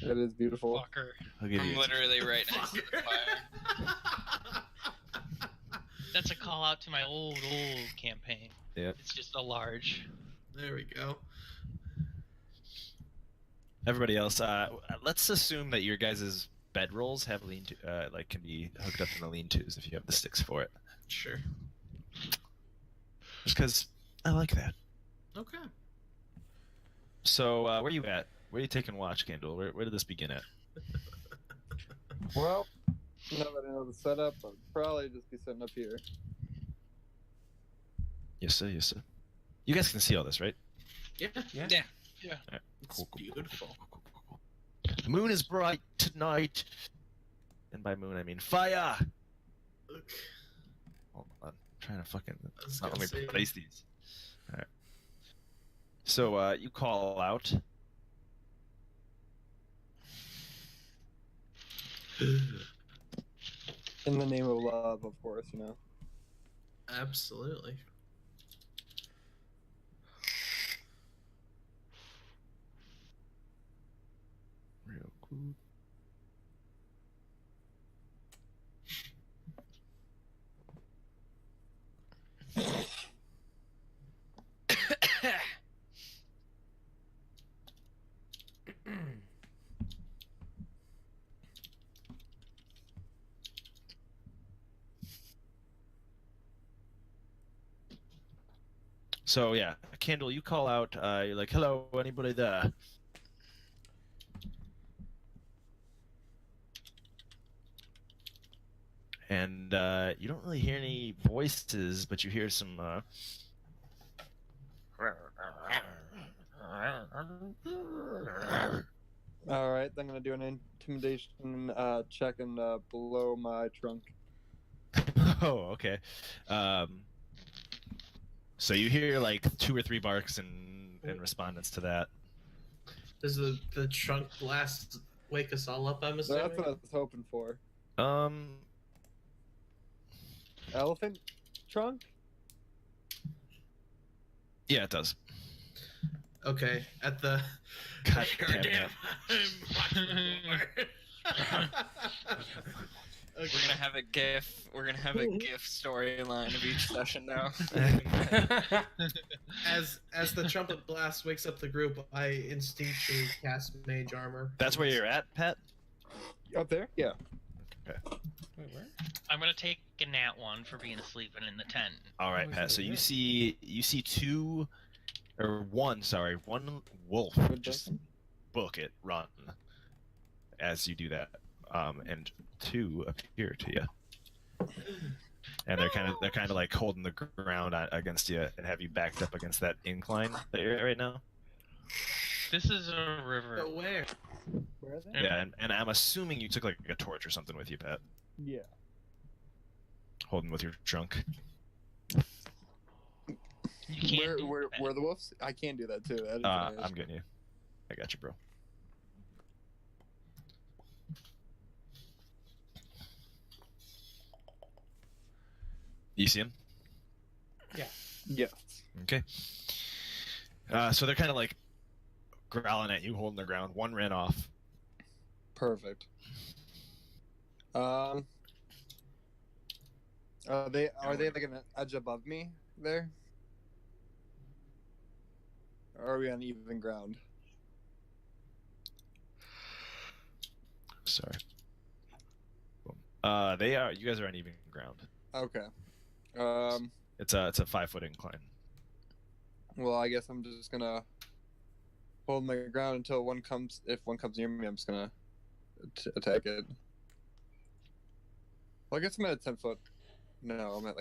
Speaker 7: That is beautiful.
Speaker 3: Fucker.
Speaker 2: I'll give
Speaker 6: I'm
Speaker 2: you.
Speaker 6: literally right next to the fire.
Speaker 3: That's a call out to my old campaign.
Speaker 2: Yep.
Speaker 3: It's just a large.
Speaker 1: There we go.
Speaker 2: Everybody else, let's assume that your guys' bedrolls have like can be hooked up in the lean-tos if you have the sticks for it.
Speaker 1: Sure.
Speaker 2: Just because I like that.
Speaker 1: Okay.
Speaker 2: So, where are you at? Where are you taking watch, Kandul? Where did this begin at?
Speaker 7: Well, now that I know the setup, I'll probably just be sitting up here.
Speaker 2: Yes, sir. Yes, sir. You guys can see all this, right?
Speaker 1: Yeah.
Speaker 5: Yeah.
Speaker 6: Yeah.
Speaker 1: It's
Speaker 2: Cool.
Speaker 1: beautiful.
Speaker 2: The moon is bright tonight, and by moon I mean fire.
Speaker 1: Look,
Speaker 2: Hold on, I'm trying to fucking.
Speaker 1: I was
Speaker 2: Not let
Speaker 1: gonna
Speaker 2: me
Speaker 1: say-
Speaker 2: place these. All right. So you call out.
Speaker 7: In the name of love, of course, you know.
Speaker 1: Absolutely.
Speaker 2: Real cool. So yeah, Kandul, you call out. You're like, "Hello, anybody there?" And you don't really hear any voices, but you hear some.
Speaker 7: All right, I'm gonna do an intimidation check and blow my trunk.
Speaker 2: Oh, okay. So you hear like 2 or 3 barks in respondence to that.
Speaker 1: Does the trunk blast wake us all up? I'm assuming.
Speaker 7: That's what I was hoping for. Elephant trunk?
Speaker 2: Yeah, it does.
Speaker 1: Okay. At the.
Speaker 2: God
Speaker 1: Goddamn.
Speaker 2: damn it.
Speaker 6: We're gonna have a GIF. We're gonna have a GIF storyline of each session now.
Speaker 1: As the trumpet blast wakes up the group, I instinctually cast mage armor.
Speaker 2: That's where you're at, Pat?
Speaker 7: Up there? Yeah.
Speaker 5: Wait, where?
Speaker 3: I'm gonna take a nat one for being asleep and in the tent.
Speaker 2: All right,
Speaker 5: Oh,
Speaker 2: Pat.
Speaker 5: is
Speaker 2: So
Speaker 5: it
Speaker 2: you
Speaker 5: there?
Speaker 2: see one wolf just book it, run as you do that, and 2 appear to you, and they're kind of like holding the ground against you and have you backed up against that incline that you're at right now.
Speaker 3: This is a river.
Speaker 1: But where?
Speaker 7: Where are they?
Speaker 2: Yeah, and I'm assuming you took like a torch or something with you, Pat,
Speaker 7: Yeah.
Speaker 2: holding with your trunk.
Speaker 3: You can't. do
Speaker 7: Where
Speaker 3: that.
Speaker 7: the wolves? I can do that too. That is
Speaker 2: I'm getting you. I got you, bro. You see him?
Speaker 7: Yes.
Speaker 2: Okay. So they're kind of like growling at you, holding their ground. One ran off.
Speaker 7: Perfect. Are they like an edge above me there? Or are we on even ground?
Speaker 2: Sorry. They are. You guys are on even ground.
Speaker 7: Okay.
Speaker 2: It's a 5-foot incline.
Speaker 7: Well, I guess I'm just gonna hold my ground until one comes. If one comes near me, I'm just gonna attack it. Well, I guess I'm at a 10-foot. No, I'm at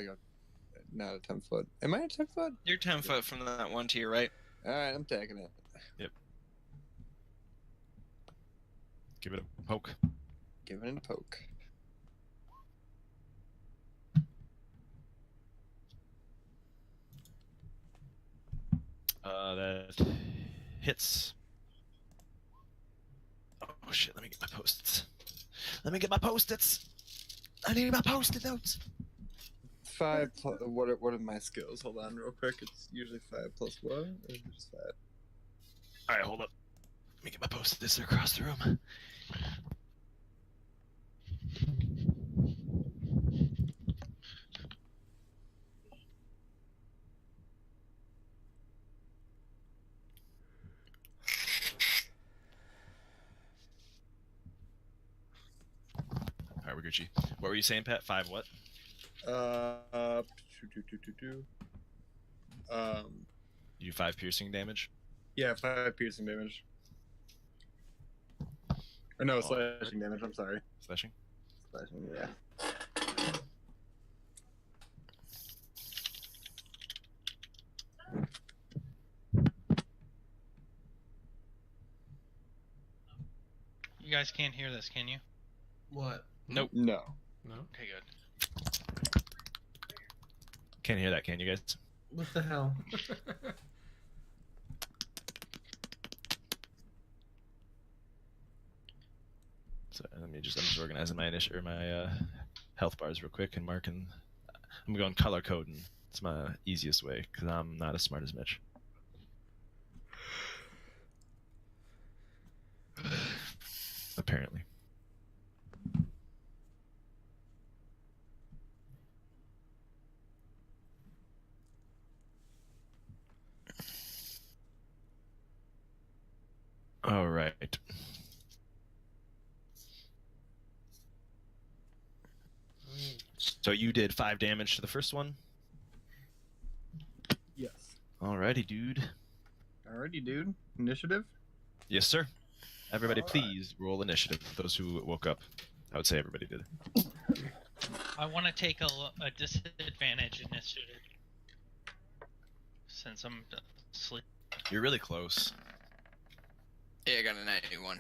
Speaker 7: not a 10-foot. Am I at 10-foot?
Speaker 6: You're 10 foot from that one to your right.
Speaker 7: All right, I'm taking it.
Speaker 2: Give it a poke.
Speaker 7: Give it a poke.
Speaker 2: That hits. Oh shit, let me get my post-its. I need my post-it notes.
Speaker 7: 5 plus, what are my skills? Hold on real quick. It's usually 5 plus what? Or is it just 5?
Speaker 2: Alright, hold up. Let me get my post-its across the room. Alright, we're Gucci. What were you saying, Pat? 5 what? You do 5 piercing damage?
Speaker 7: Yeah, 5 piercing damage. Or no, slashing damage, I'm sorry.
Speaker 2: Slashing?
Speaker 7: Slashing, yeah.
Speaker 3: You guys can't hear this, can you?
Speaker 1: What?
Speaker 6: Nope.
Speaker 7: No.
Speaker 5: No.
Speaker 3: Okay, good.
Speaker 2: Can't hear that, can you guys?
Speaker 1: What the hell?
Speaker 2: So I'm just organizing my health bars real quick and marking. I'm going color coding. It's my easiest way because I'm not as smart as Mitch. Apparently. All right. So you did 5 damage to the first one?
Speaker 7: Yes.
Speaker 2: Alrighty, dude.
Speaker 7: Alrighty, dude. Initiative?
Speaker 2: Yes, sir. Everybody,
Speaker 7: Alright.
Speaker 2: please roll initiative. Those who woke up. I would say everybody did.
Speaker 3: I want to take a disadvantage initiative. Since I'm asleep.
Speaker 2: You're really close.
Speaker 6: Yeah, I got a 91.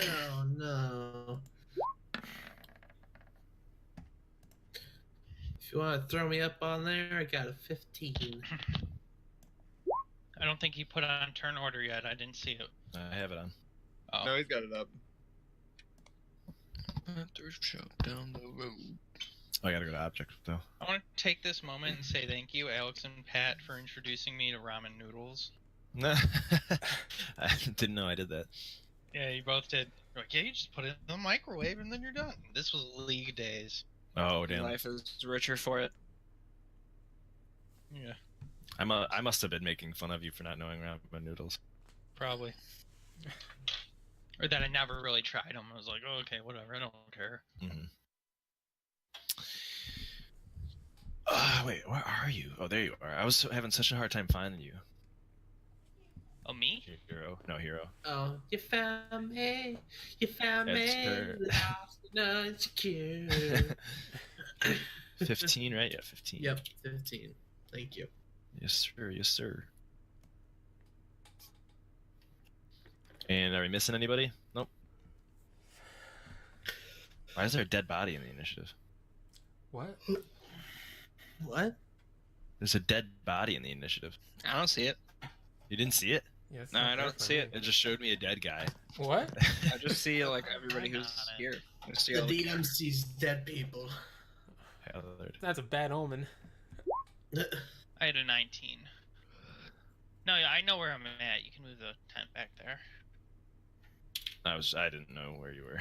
Speaker 1: Oh no. If you want to throw me up on there, I got a 15.
Speaker 3: I don't think he put on turn order yet. I didn't see it.
Speaker 2: I have it on.
Speaker 3: Oh.
Speaker 7: No, he's got it up.
Speaker 6: There's jump down the road.
Speaker 2: Oh, I gotta go to object though.
Speaker 3: I want to take this moment and say thank you, Alex and Pat, for introducing me to ramen noodles.
Speaker 2: I didn't know I did that.
Speaker 3: Yeah, you both did. You're like, yeah, you just put it in the microwave and then you're done. This was League days.
Speaker 2: Oh damn!
Speaker 6: Life is richer for it.
Speaker 3: Yeah,
Speaker 2: I must have been making fun of you for not knowing ramen noodles.
Speaker 3: probably. Or that I never really tried them. I was like, oh, okay, whatever, I don't care.
Speaker 2: Mm-hmm. Wait, where are you? Oh, there you are. I was having such a hard time finding you.
Speaker 3: Oh, me?
Speaker 2: Hero? No, hero.
Speaker 1: Oh, you found me. You found
Speaker 2: That's
Speaker 1: me.
Speaker 2: her.
Speaker 1: Lost and insecure.
Speaker 2: 15, right? Yeah, 15.
Speaker 1: Yep, 15. Thank you.
Speaker 2: Yes, sir. Yes, sir. And are we missing anybody? Nope. Why is there a dead body in the initiative?
Speaker 5: What?
Speaker 1: What?
Speaker 2: There's a dead body in the initiative.
Speaker 6: I don't see it.
Speaker 2: You didn't see it?
Speaker 5: Yeah, it's
Speaker 6: No,
Speaker 5: not
Speaker 6: I
Speaker 5: there
Speaker 6: don't
Speaker 5: for
Speaker 6: see
Speaker 5: me.
Speaker 6: it.
Speaker 2: It just showed me a dead guy.
Speaker 5: What?
Speaker 6: I just see like everybody who's here. I see
Speaker 1: The
Speaker 6: all the
Speaker 1: DM sees dead people.
Speaker 2: Hallard.
Speaker 5: That's a bad omen.
Speaker 3: I had a 19. No, yeah, I know where I'm at. You can move the tent back there.
Speaker 2: I didn't know where you were.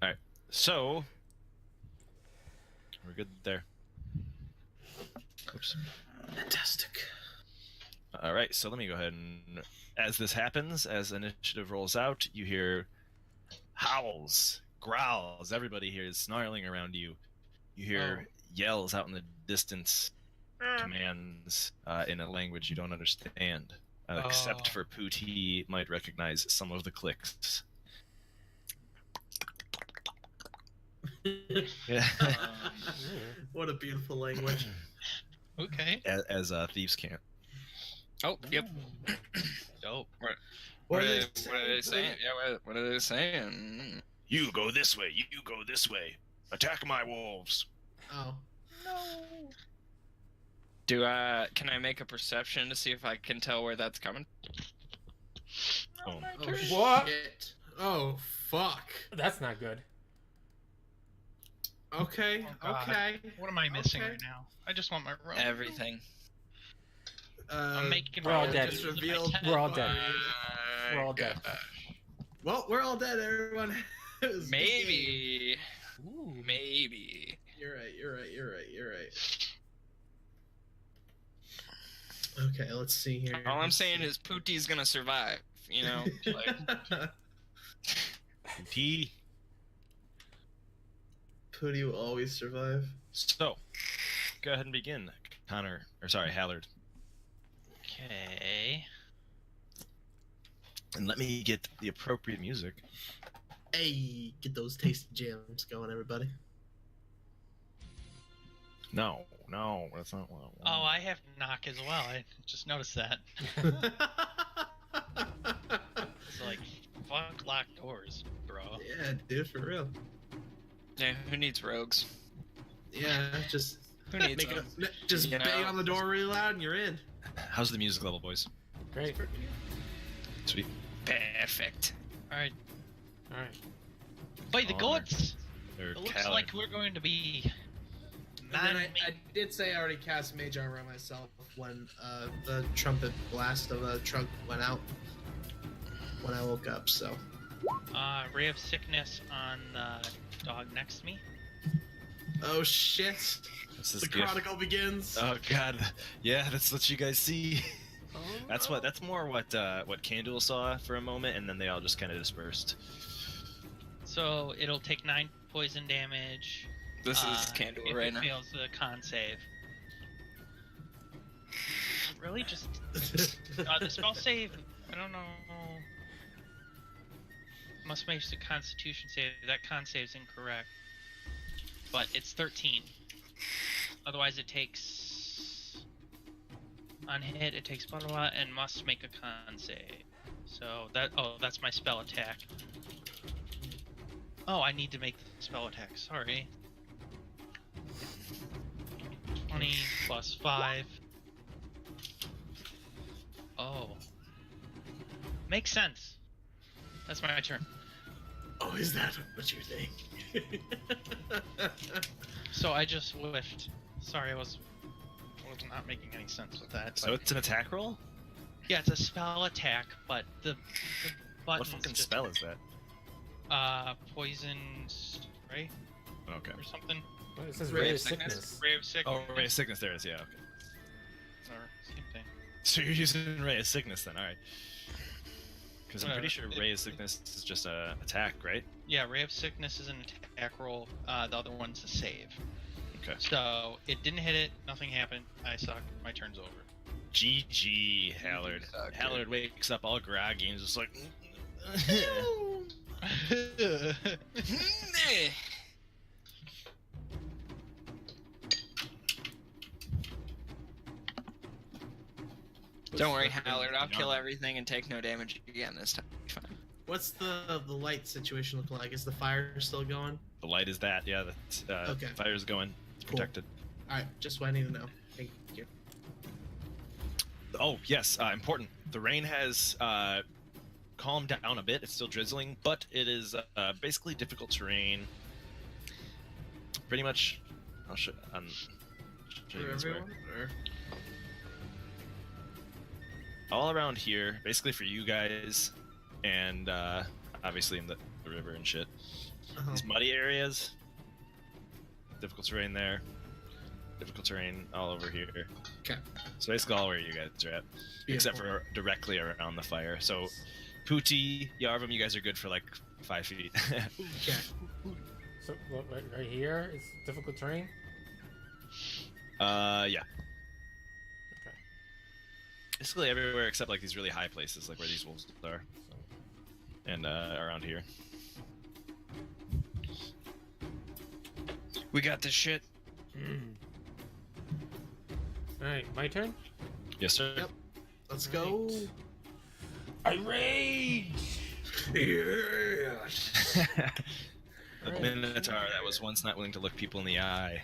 Speaker 2: Alright, so we're good there. Oops.
Speaker 1: Fantastic.
Speaker 2: Alright, so let me go ahead and as this happens, as initiative rolls out, you hear howls, growls, everybody here is snarling around you. You hear yells out in the distance, commands in a language you don't understand. Except for Poo-Tee might recognize some of the clicks. Yeah.
Speaker 1: What a beautiful language.
Speaker 3: Okay.
Speaker 2: as thieves can't.
Speaker 6: Oh, yep.
Speaker 3: Dope.
Speaker 6: What are they saying? Yeah, what are they saying?
Speaker 2: You go this way. You go this way. Attack my wolves.
Speaker 1: Oh.
Speaker 3: No.
Speaker 6: Can I make a perception to see if I can tell where that's coming?
Speaker 2: Oh.
Speaker 5: What?
Speaker 1: Shit. Oh, fuck.
Speaker 5: That's not good.
Speaker 1: Okay,
Speaker 3: Oh, God.
Speaker 1: okay.
Speaker 3: What am I missing
Speaker 1: Okay.
Speaker 3: right now? I just want my robe.
Speaker 6: Everything.
Speaker 3: I'm making.
Speaker 5: We're all
Speaker 3: my
Speaker 5: dead.
Speaker 1: Just
Speaker 3: robe with my
Speaker 1: revealed.
Speaker 3: tent.
Speaker 5: We're all dead.
Speaker 6: My
Speaker 5: We're all dead.
Speaker 6: gosh.
Speaker 1: Well, we're all dead, everyone. It was a good game.
Speaker 6: Maybe.
Speaker 5: Ooh.
Speaker 6: Maybe.
Speaker 1: You're right. Okay, let's see here.
Speaker 6: All I'm saying is Poo-Tee's gonna survive. You know, like,
Speaker 2: T.
Speaker 1: Poo-Tee will always survive.
Speaker 2: So, go ahead and begin, Hallard.
Speaker 3: Okay.
Speaker 2: And let me get the appropriate music.
Speaker 1: Hey, get those tasty jams going, everybody.
Speaker 2: No, that's not what I want.
Speaker 3: Oh, I have knock as well. I just noticed that. It's like, fuck locked doors, bro.
Speaker 1: Yeah, dude, for real.
Speaker 6: yeah, who needs rogues?
Speaker 1: Yeah, just
Speaker 6: Who needs
Speaker 1: make it
Speaker 6: them?
Speaker 1: just
Speaker 6: You
Speaker 1: bang
Speaker 6: know?
Speaker 1: on the door really loud and you're in.
Speaker 2: How's the music level, boys?
Speaker 5: Great.
Speaker 2: Sweet.
Speaker 6: Perfect.
Speaker 3: Alright.
Speaker 5: Alright.
Speaker 3: By the
Speaker 2: Alright.
Speaker 3: gods!
Speaker 2: Or
Speaker 3: It looks
Speaker 2: Hallard.
Speaker 3: like we're going to be.
Speaker 1: And then I did say I already cast Mage Armor on myself when the trumpet blast of a trunk went out when I woke up, so.
Speaker 3: Ray of Sickness on the dog next to me.
Speaker 1: Oh shit!
Speaker 2: This is
Speaker 1: The
Speaker 2: good.
Speaker 1: chronicle begins!
Speaker 2: Oh god, yeah, that's what you guys see. That's more what Kandul saw for a moment, and then they all just kind of dispersed.
Speaker 3: So it'll take 9 poison damage.
Speaker 6: This is Kandul
Speaker 3: if
Speaker 6: right
Speaker 3: it
Speaker 6: now.
Speaker 3: fails the con save. Really? Just the spell save? I don't know. Must make a Constitution save. That con save's incorrect. But it's 13. Otherwise, it takes on hit. It takes blah blah blah, and must make a con save. So that that's my spell attack. Oh, I need to make the spell attack. Sorry. 20 plus 5. Oh. Makes sense. That's my turn.
Speaker 1: Oh, is that what you think?
Speaker 3: So I just whiffed. Sorry, I was not making any sense with that.
Speaker 2: So it's an attack roll?
Speaker 3: Yeah, it's a spell attack, but the
Speaker 2: What
Speaker 3: button's
Speaker 2: fucking
Speaker 3: just,
Speaker 2: spell is that?
Speaker 3: Poison spray
Speaker 2: Okay.
Speaker 3: or something.
Speaker 5: Well, it says
Speaker 1: Ray
Speaker 5: Ray
Speaker 6: of
Speaker 5: of
Speaker 6: Sickness?
Speaker 5: Sickness.
Speaker 3: Ray of Sickness.
Speaker 2: Oh, Ray of Sickness, there it is, yeah, okay.
Speaker 3: Or same thing.
Speaker 2: So you're using Ray of Sickness then, alright. Because I'm pretty sure
Speaker 3: Whatever.
Speaker 2: Ray of Sickness is just a attack, right?
Speaker 3: Yeah, Ray of Sickness is an attack roll. The other one's a save.
Speaker 2: Okay.
Speaker 3: So it didn't hit it. Nothing happened. I suck. My turn's over.
Speaker 2: GG, Hallard.
Speaker 6: suck,
Speaker 2: Hallard wakes up all groggy and is just like...
Speaker 6: Don't worry, Hallard. I'll kill everything and take no damage again this time. Fine.
Speaker 1: What's the light situation looking like? Is the fire still going?
Speaker 2: The light is that, yeah, the
Speaker 1: Okay.
Speaker 2: fire's going. It's
Speaker 1: Cool.
Speaker 2: protected.
Speaker 1: Alright, just what I need to know. Thank you.
Speaker 2: Oh, yes, important. The rain has calmed down a bit. It's still drizzling, but it is basically difficult terrain. Pretty much, I'll show
Speaker 1: For
Speaker 2: you guys where.
Speaker 1: everyone? Or...
Speaker 2: All around here, basically for you guys, and obviously in the river and shit.
Speaker 1: Uh-huh.
Speaker 2: These muddy areas, difficult terrain there, difficult terrain all over here.
Speaker 1: Okay.
Speaker 2: So basically all where you guys are at, except for directly around the fire. So Poo-Tee, Yarvem, you guys are good for like 5 feet.
Speaker 1: Okay.
Speaker 5: So what, right here is difficult terrain.
Speaker 2: Yeah.
Speaker 5: Okay.
Speaker 2: Basically everywhere except like these really high places, like where these wolves are, and around here.
Speaker 6: We got this shit.
Speaker 5: All right, my turn.
Speaker 2: Yes, sir.
Speaker 1: Yep. Let's go.
Speaker 5: I rage.
Speaker 1: Yeah.
Speaker 2: The Minotaur that was once not willing to look people in the eye.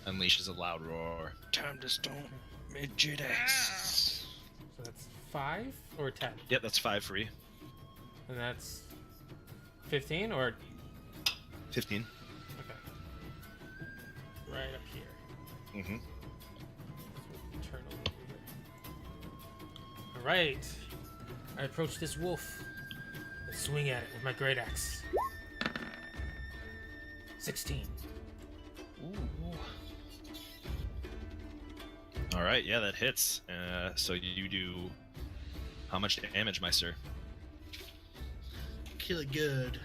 Speaker 2: unleashes a loud roar.
Speaker 6: Time to storm Mcdouche.
Speaker 5: So that's 5 or 10?
Speaker 2: Yep, that's 5 free.
Speaker 5: And that's 15 or
Speaker 2: 15.
Speaker 5: okay. Right up here.
Speaker 2: Mm-hmm.
Speaker 5: Turn a little bit. All right. I approach this wolf. I swing at it with my great axe. 16.
Speaker 2: Ooh. All right, yeah, that hits. So you do how much damage, my sir?
Speaker 1: Kill it good.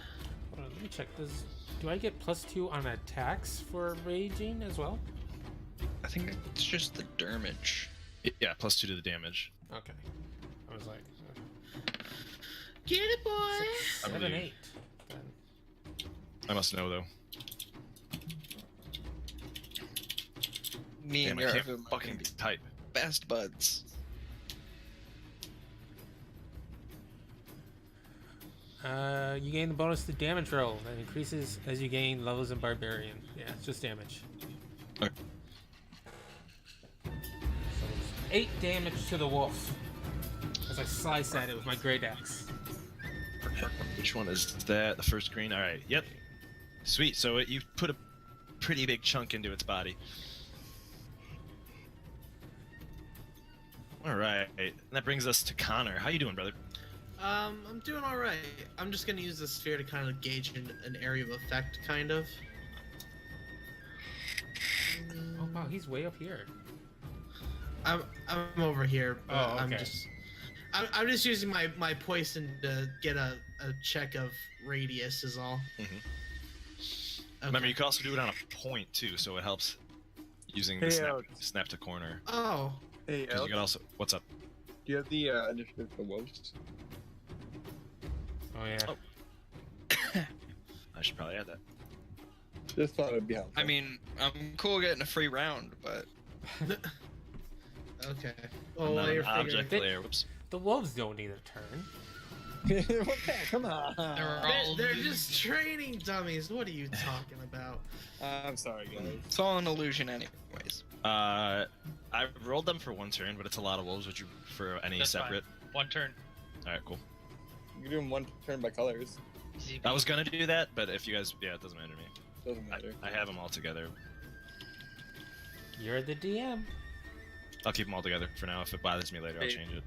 Speaker 5: Hold on, let me check this. Do I get +2 on attacks for raging as well?
Speaker 6: I think it's just the damage.
Speaker 2: Yeah, +2 to the damage.
Speaker 5: Okay. I was like,
Speaker 1: Get it, boy.
Speaker 5: 7,
Speaker 2: believe-
Speaker 5: 8. Then.
Speaker 2: I must know though.
Speaker 6: Me
Speaker 2: Damn,
Speaker 6: and
Speaker 2: I can't
Speaker 6: Yarvem are
Speaker 2: fucking
Speaker 6: gonna be
Speaker 2: type.
Speaker 6: best buds.
Speaker 5: You gain the bonus to damage roll that increases as you gain levels in Barbarian. Yeah, it's just damage.
Speaker 2: Okay.
Speaker 5: So it's 8 damage to the wolf as I slice at it with my great axe.
Speaker 2: Which one is that? The first green? Alright, yep. Sweet, so you put a pretty big chunk into its body. Alright, and that brings us to Connor. How you doing, brother?
Speaker 1: I'm doing all right. I'm just gonna use the sphere to kind of gauge an area of effect, kind of.
Speaker 5: Oh wow, he's way up here.
Speaker 1: I'm over here. But
Speaker 5: Oh,
Speaker 1: I'm
Speaker 5: okay.
Speaker 1: I'm just using my poison to get a check of radius is all.
Speaker 2: Mhm.
Speaker 1: Okay.
Speaker 2: Remember, you can also do it on a point too, so it helps using the
Speaker 7: Hey,
Speaker 2: snap to corner.
Speaker 1: Oh,
Speaker 7: Hey,
Speaker 2: 'Cause you can also. What's up?
Speaker 7: do you have the initiative for wolves?
Speaker 5: Oh yeah.
Speaker 2: Oh. I should probably add that.
Speaker 7: Just thought it'd be helpful.
Speaker 6: I mean, I'm cool getting a free round, but
Speaker 1: okay.
Speaker 2: I'm
Speaker 1: Oh,
Speaker 2: not
Speaker 1: while
Speaker 2: an
Speaker 1: you're
Speaker 2: object
Speaker 1: figuring.
Speaker 2: player. Whoops.
Speaker 5: The wolves don't need a turn.
Speaker 7: What the heck? Come on.
Speaker 1: They're just training dummies. What are you talking about?
Speaker 7: I'm sorry, guys.
Speaker 6: it's all an illusion anyways.
Speaker 2: I rolled them for 1 turn, but it's a lot of wolves. Would you prefer any
Speaker 3: That's fine.
Speaker 2: separate?
Speaker 3: 1 turn.
Speaker 2: All right, cool.
Speaker 7: You can do them one turn by colors.
Speaker 3: ZB.
Speaker 2: I was gonna do that, but if you guys, yeah, it doesn't matter to me.
Speaker 7: Doesn't matter.
Speaker 2: I have them all together.
Speaker 5: You're the DM.
Speaker 2: I'll keep them all together for now. If it bothers me later, I'll
Speaker 6: Hey.
Speaker 2: change it.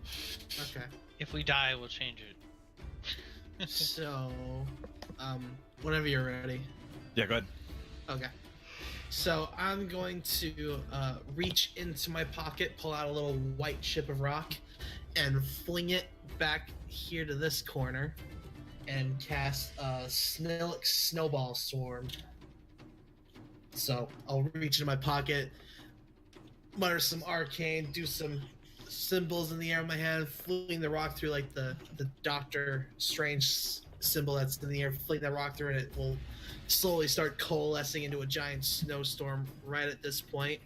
Speaker 1: Okay.
Speaker 3: If we die, we'll change it.
Speaker 1: So, whenever you're ready.
Speaker 2: Yeah, go ahead.
Speaker 1: Okay. So I'm going to reach into my pocket, pull out a little white chip of rock, and fling it back here to this corner, and cast a Snillick Snowball Swarm. So I'll reach into my pocket, mutter some arcane, do some symbols in the air with my hand, fling the rock through like the Doctor Strange symbol that's in the air, fling that rock through, and it will slowly start coalescing into a giant snowstorm right at this point.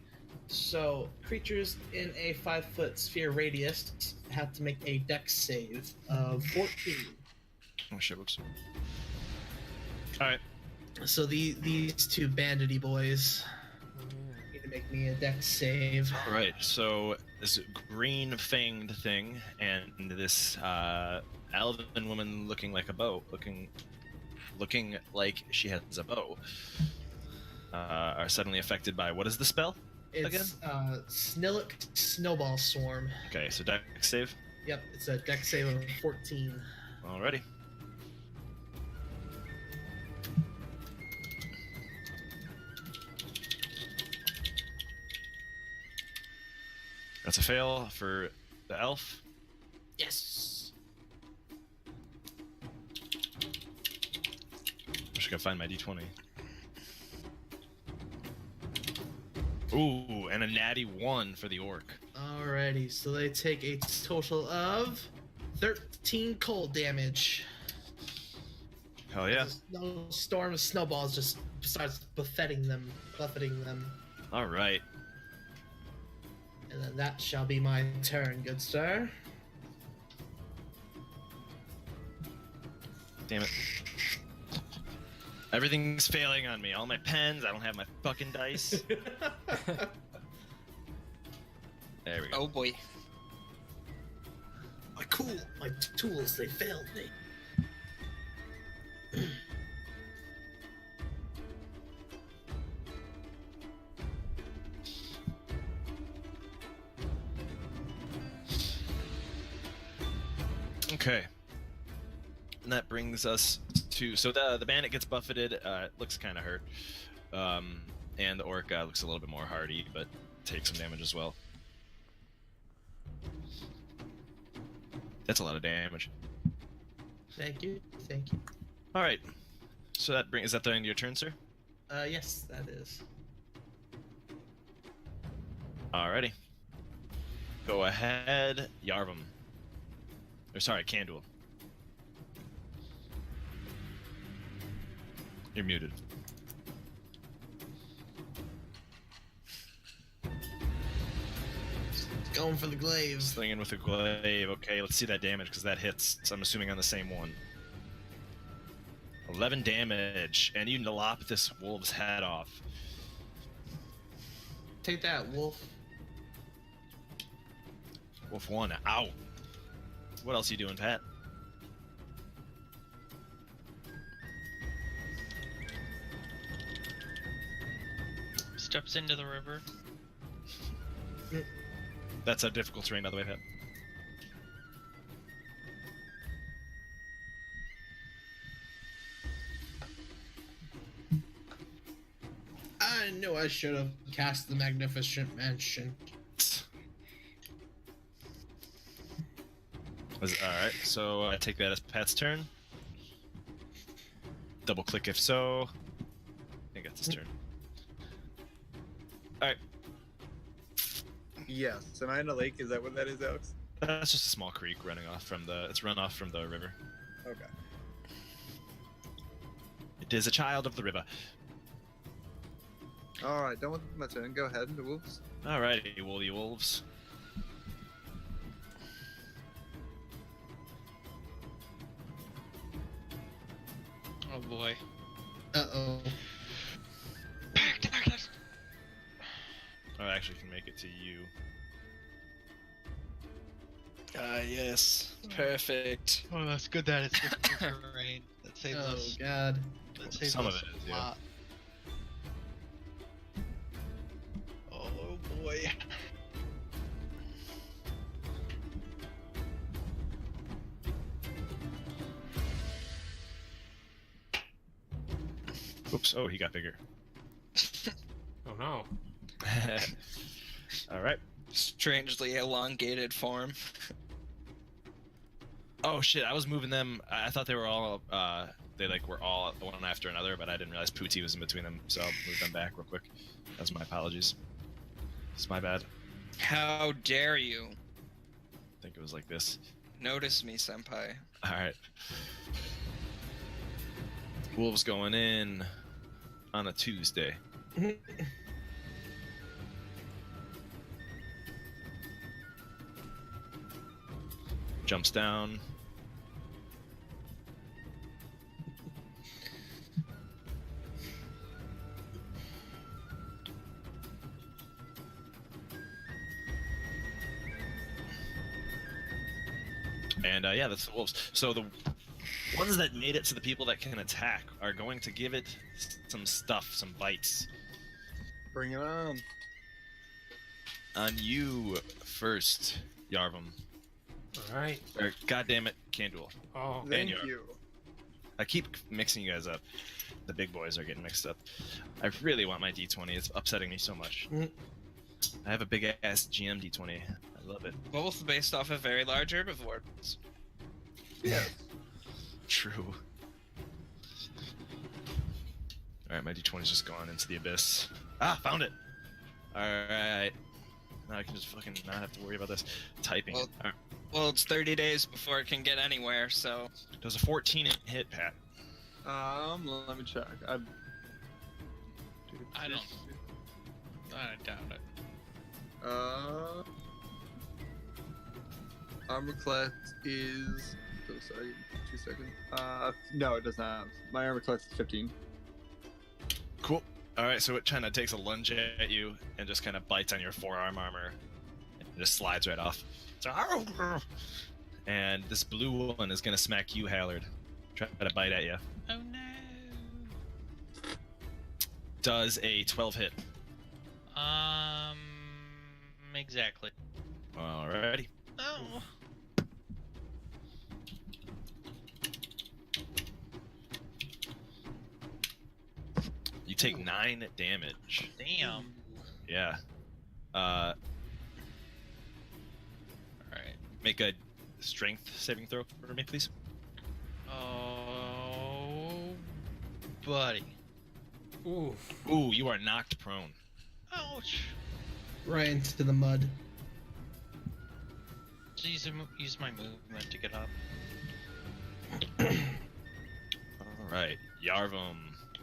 Speaker 1: So creatures in a 5-foot sphere radius have to make a dex save of 14.
Speaker 2: Oh shit! Whoops. All right.
Speaker 1: So these two bandity boys need to make me a dex save.
Speaker 2: All right. So this green fanged thing and this elven woman looking like a bow, looking like she has a bow, are suddenly affected by what is the spell?
Speaker 1: It's Snillick Snowball Swarm.
Speaker 2: Okay, so dex save.
Speaker 1: Yep, it's a dex save of 14.
Speaker 2: Alrighty. That's a fail for the elf.
Speaker 1: Yes.
Speaker 2: Wish I could find my d20. Ooh, and a natty 1 for the orc.
Speaker 1: Alrighty, so they take a total of 13 cold damage.
Speaker 2: Hell yeah.
Speaker 1: No storm of snowballs just starts buffeting them.
Speaker 2: Alright.
Speaker 1: And then that shall be my turn, good sir.
Speaker 2: Damn it. Everything's failing on me. All my pens. I don't have my fucking dice. There we go.
Speaker 6: Oh boy.
Speaker 1: My tools, they failed me.
Speaker 2: Okay. And that brings us to... So the bandit gets buffeted. Looks kind of hurt. And the orc looks a little bit more hardy, but takes some damage as well. That's a lot of damage.
Speaker 1: Thank you.
Speaker 2: All right. So that is that the end of your turn, sir?
Speaker 1: Yes, that is.
Speaker 2: Alrighty. Go ahead, Yarvem. Or sorry, Kandul. You're muted.
Speaker 1: Going for the glaive.
Speaker 2: Slinging with a glaive. Okay, let's see that damage because that hits. So I'm assuming on the same one. 11 damage, and you lop this wolf's head off.
Speaker 1: Take that, wolf.
Speaker 2: Wolf 1, ow. What else are you doing, Pat?
Speaker 3: Steps into the river.
Speaker 2: That's a difficult terrain, by the way, Pat.
Speaker 1: I knew I should have cast the Magnificent Mansion.
Speaker 2: Alright, so I take that as Pat's turn. Double click if so. I think that's his turn. Alright.
Speaker 7: Yes. Am I in a lake? Is that what that is, Alex?
Speaker 2: That's just a small creek running off from the... It's run off from the river.
Speaker 7: Okay.
Speaker 2: It is a child of the river.
Speaker 7: Alright, done with my turn. Go ahead, the wolves.
Speaker 2: Alrighty, woolly wolves.
Speaker 3: Oh boy.
Speaker 1: Uh-oh.
Speaker 2: I actually can make it to you.
Speaker 6: Yes. Perfect.
Speaker 3: Oh, that's good that it's different terrain. That saves
Speaker 1: Oh,
Speaker 3: us.
Speaker 1: God.
Speaker 3: That saves
Speaker 2: Some of
Speaker 3: us
Speaker 2: it is,
Speaker 3: a
Speaker 2: yeah.
Speaker 3: lot. Oh boy.
Speaker 2: Oops, oh, he got bigger.
Speaker 5: Oh no.
Speaker 2: Alright.
Speaker 6: Strangely elongated form.
Speaker 2: Oh shit, I was moving them. I thought they were all, they like were all one after another, but I didn't realize Poo-Tee was in between them, so I'll move them back real quick. That's my apologies. It's my bad.
Speaker 6: How dare you?
Speaker 2: I think it was like this.
Speaker 6: Notice me, senpai.
Speaker 2: Alright. Wolves going in on a Tuesday. Jumps down. And yeah, that's the wolves. So the ones that made it to the people that can attack are going to give it some stuff, some bites.
Speaker 7: Bring it on.
Speaker 2: On you first, Yarvem.
Speaker 5: Alright.
Speaker 2: Or, goddammit, Kandul.
Speaker 5: Oh.
Speaker 7: Thank
Speaker 2: Yarvem.
Speaker 7: you.
Speaker 2: I keep mixing you guys up. The big boys are getting mixed up. I really want my D20. It's upsetting me so much. I have a big ass GM D20. I love it.
Speaker 6: Both based off of very large herbivores.
Speaker 7: Yes.
Speaker 2: True. Alright, my D20's just gone into the abyss. Ah, found it! Alright. Now I can just fucking not have to worry about this. Typing.
Speaker 6: Well-
Speaker 2: Alright.
Speaker 6: Well, it's 30 days before it can get anywhere, so...
Speaker 2: Does a 14 hit, Pat?
Speaker 7: Let me check.
Speaker 3: I doubt it.
Speaker 7: Armor class is... Oh, sorry, 2 seconds. No, it does not. My armor class is 15.
Speaker 2: Cool. All right, so it kind of takes a lunge at you and just kind of bites on your forearm armor and just slides right off. And this blue one is gonna smack you, Hallard. Try to bite at you.
Speaker 3: Oh no.
Speaker 2: Does a 12 hit?
Speaker 3: Exactly.
Speaker 2: Alrighty.
Speaker 3: Oh.
Speaker 2: You take 9 damage.
Speaker 3: Damn.
Speaker 2: Yeah. Alright. Make a strength saving throw for me, please.
Speaker 3: Oh, buddy.
Speaker 5: Ooh.
Speaker 2: Ooh, you are knocked prone.
Speaker 3: Ouch.
Speaker 1: Right into the mud.
Speaker 3: So use my movement to get up.
Speaker 2: Alright. Yarvem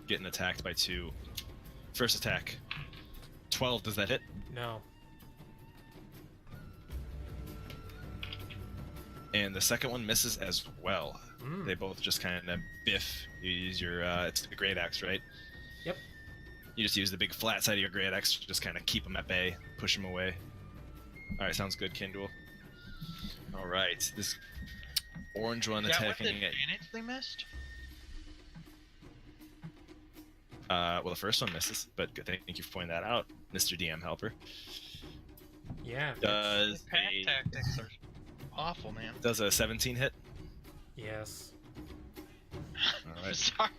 Speaker 2: getting attacked by 2. First attack. 12, does that hit?
Speaker 5: No.
Speaker 2: And the second one misses as well.
Speaker 5: Mm.
Speaker 2: They both just kind of biff. You use your, it's the great axe, right?
Speaker 5: Yep.
Speaker 2: You just use the big flat side of your great axe to just kind of keep them at bay, push them away. Alright, sounds good, Kandul. Alright, this orange one
Speaker 3: Is that with
Speaker 2: attacking at...
Speaker 3: advantage they missed?
Speaker 2: Well, the first one misses, but good, thank you for pointing that out, Mr. DM Helper.
Speaker 5: Yeah.
Speaker 2: Does
Speaker 3: Pack
Speaker 2: a,
Speaker 3: tactics are awful, man.
Speaker 2: does a 17 hit?
Speaker 5: Yes.
Speaker 2: Alright.
Speaker 3: Sorry.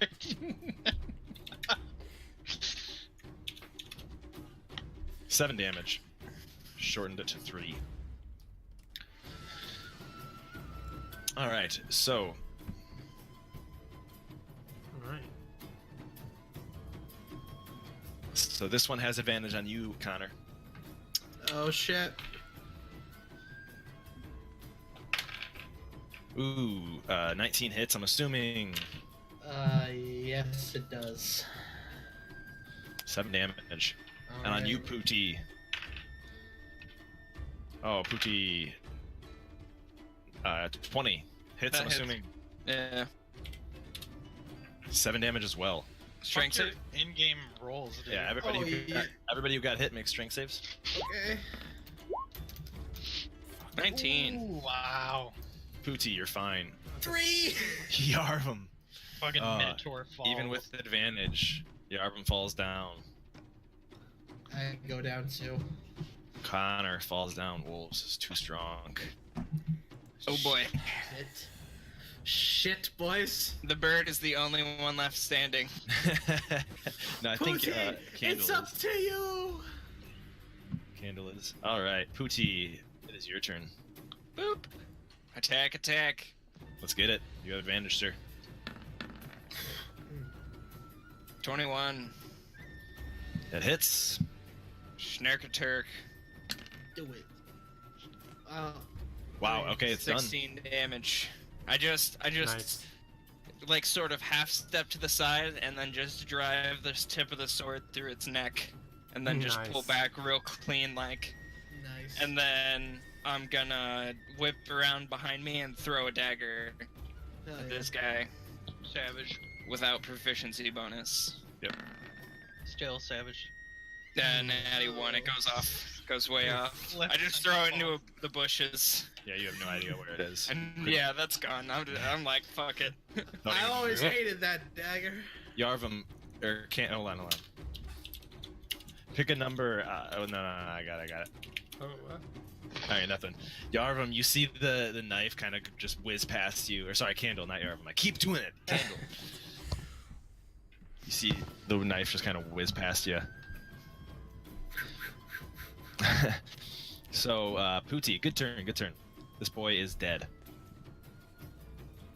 Speaker 2: 7 damage. Shortened it to 3. Alright, so...
Speaker 5: Alright.
Speaker 2: So this one has advantage on you, Connor.
Speaker 1: Oh shit.
Speaker 2: Ooh, 19 hits, I'm assuming.
Speaker 1: Yes it does.
Speaker 2: 7 damage. And on you, Poo-Tee. Oh, Poo-Tee. 20 hits,
Speaker 6: That
Speaker 2: I'm
Speaker 6: hits.
Speaker 2: assuming.
Speaker 6: Yeah.
Speaker 2: 7 damage as well.
Speaker 6: Strength
Speaker 3: What's
Speaker 6: save.
Speaker 3: your in-game rolls, dude?
Speaker 2: Yeah, everybody,
Speaker 1: Oh,
Speaker 2: everybody who got hit makes strength saves.
Speaker 1: Okay.
Speaker 6: 19.
Speaker 3: Ooh, wow.
Speaker 2: Poo-Tee, you're fine.
Speaker 1: 3!
Speaker 2: Yarvem.
Speaker 3: Fucking Minotaur falls.
Speaker 2: Even with advantage, Yarvem falls down.
Speaker 1: I go down too.
Speaker 2: Connor falls down. Wolves is too strong.
Speaker 6: Oh boy.
Speaker 1: Shit. Shit, boys.
Speaker 6: The bird is the only one left standing.
Speaker 2: No, I think
Speaker 1: Poo-Tee, it's
Speaker 2: Kandul
Speaker 1: up to you!
Speaker 2: Kandul is. Alright, Poo-Tee, it is your turn.
Speaker 6: Boop. Attack, attack.
Speaker 2: Let's get it. You have advantage, sir.
Speaker 6: 21.
Speaker 2: That hits.
Speaker 6: Schnurkaturk.
Speaker 1: Do it.
Speaker 2: Wow, okay, it's done.
Speaker 6: 16 damage. I just
Speaker 5: Nice.
Speaker 6: like sort of half step to the side and then just drive the tip of the sword through its neck and then just pull
Speaker 5: Nice.
Speaker 6: back real clean like,
Speaker 1: Nice.
Speaker 6: and then I'm gonna whip around behind me and throw a dagger
Speaker 1: Hell
Speaker 6: at
Speaker 1: yeah.
Speaker 6: this guy
Speaker 3: Savage.
Speaker 6: without proficiency bonus.
Speaker 3: Still savage.
Speaker 6: Natty 1, it goes off, goes way off.
Speaker 3: Left
Speaker 6: I just
Speaker 3: hand
Speaker 6: throw it
Speaker 3: fall.
Speaker 6: into the bushes,
Speaker 2: Yeah, you have no idea where it is.
Speaker 6: and yeah, that's gone. I'm like, fuck it.
Speaker 2: Not
Speaker 1: I
Speaker 2: even-
Speaker 1: always hated that dagger.
Speaker 2: Yarvem, or can't, hold on. Pick a number, oh no, I got it.
Speaker 5: Oh, what?
Speaker 2: Alright, nothing. Yarvem, you see the knife kind of just whiz past you, or sorry, Kandul, not Yarvem. I keep doing it, Kandul. You see the knife just kind of whiz past you. So, Poo-Tee, good turn. This boy is dead.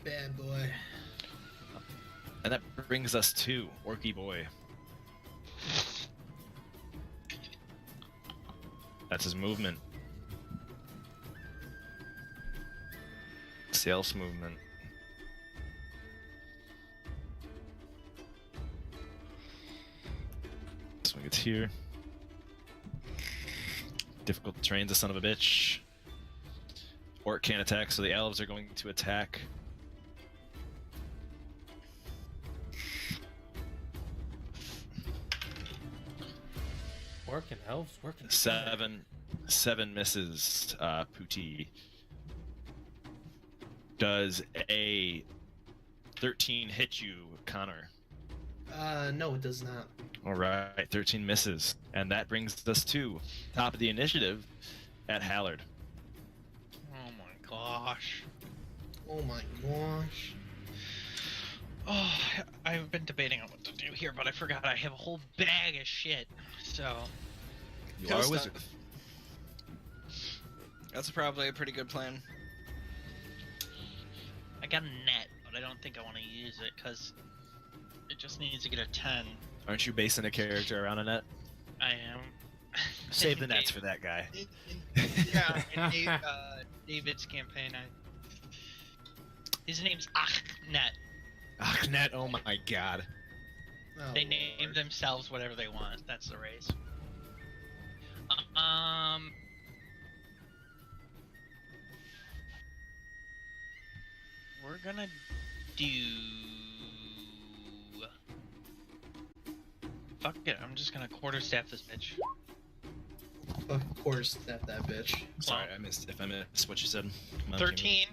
Speaker 1: Bad boy.
Speaker 2: And that brings us to Orky Boy. That's his movement. Sales movement. This one gets here. Difficult terrain's a son of a bitch. Orc can't attack, so the elves are going to attack.
Speaker 5: Working, elves, working.
Speaker 2: 7 misses, Poo-Tee. Does a 13 hit you, Connor?
Speaker 1: No, it does not.
Speaker 2: All right, 13 misses. And that brings us to top of the initiative at Hallard.
Speaker 3: Oh my gosh.
Speaker 1: Oh my gosh.
Speaker 3: Oh, I've been debating on what to do here, but I forgot I have a whole bag of shit. So.
Speaker 2: You are a wizard.
Speaker 6: That's probably a pretty good plan.
Speaker 3: I got a net, but I don't think I want to use it because it just needs to get a 10.
Speaker 2: Aren't you basing a character around a net?
Speaker 3: I am.
Speaker 2: Save the nets for that guy.
Speaker 3: Yeah, in David's campaign, his name's Achnet.
Speaker 2: Achnet, oh my god.
Speaker 1: Oh,
Speaker 3: They
Speaker 1: Lord.
Speaker 3: name themselves whatever they want. That's the race. We're gonna do. Fuck it, I'm just gonna quarterstaff this bitch.
Speaker 1: Of course, that bitch.
Speaker 2: Sorry, I missed what you said. Come on,
Speaker 3: 13.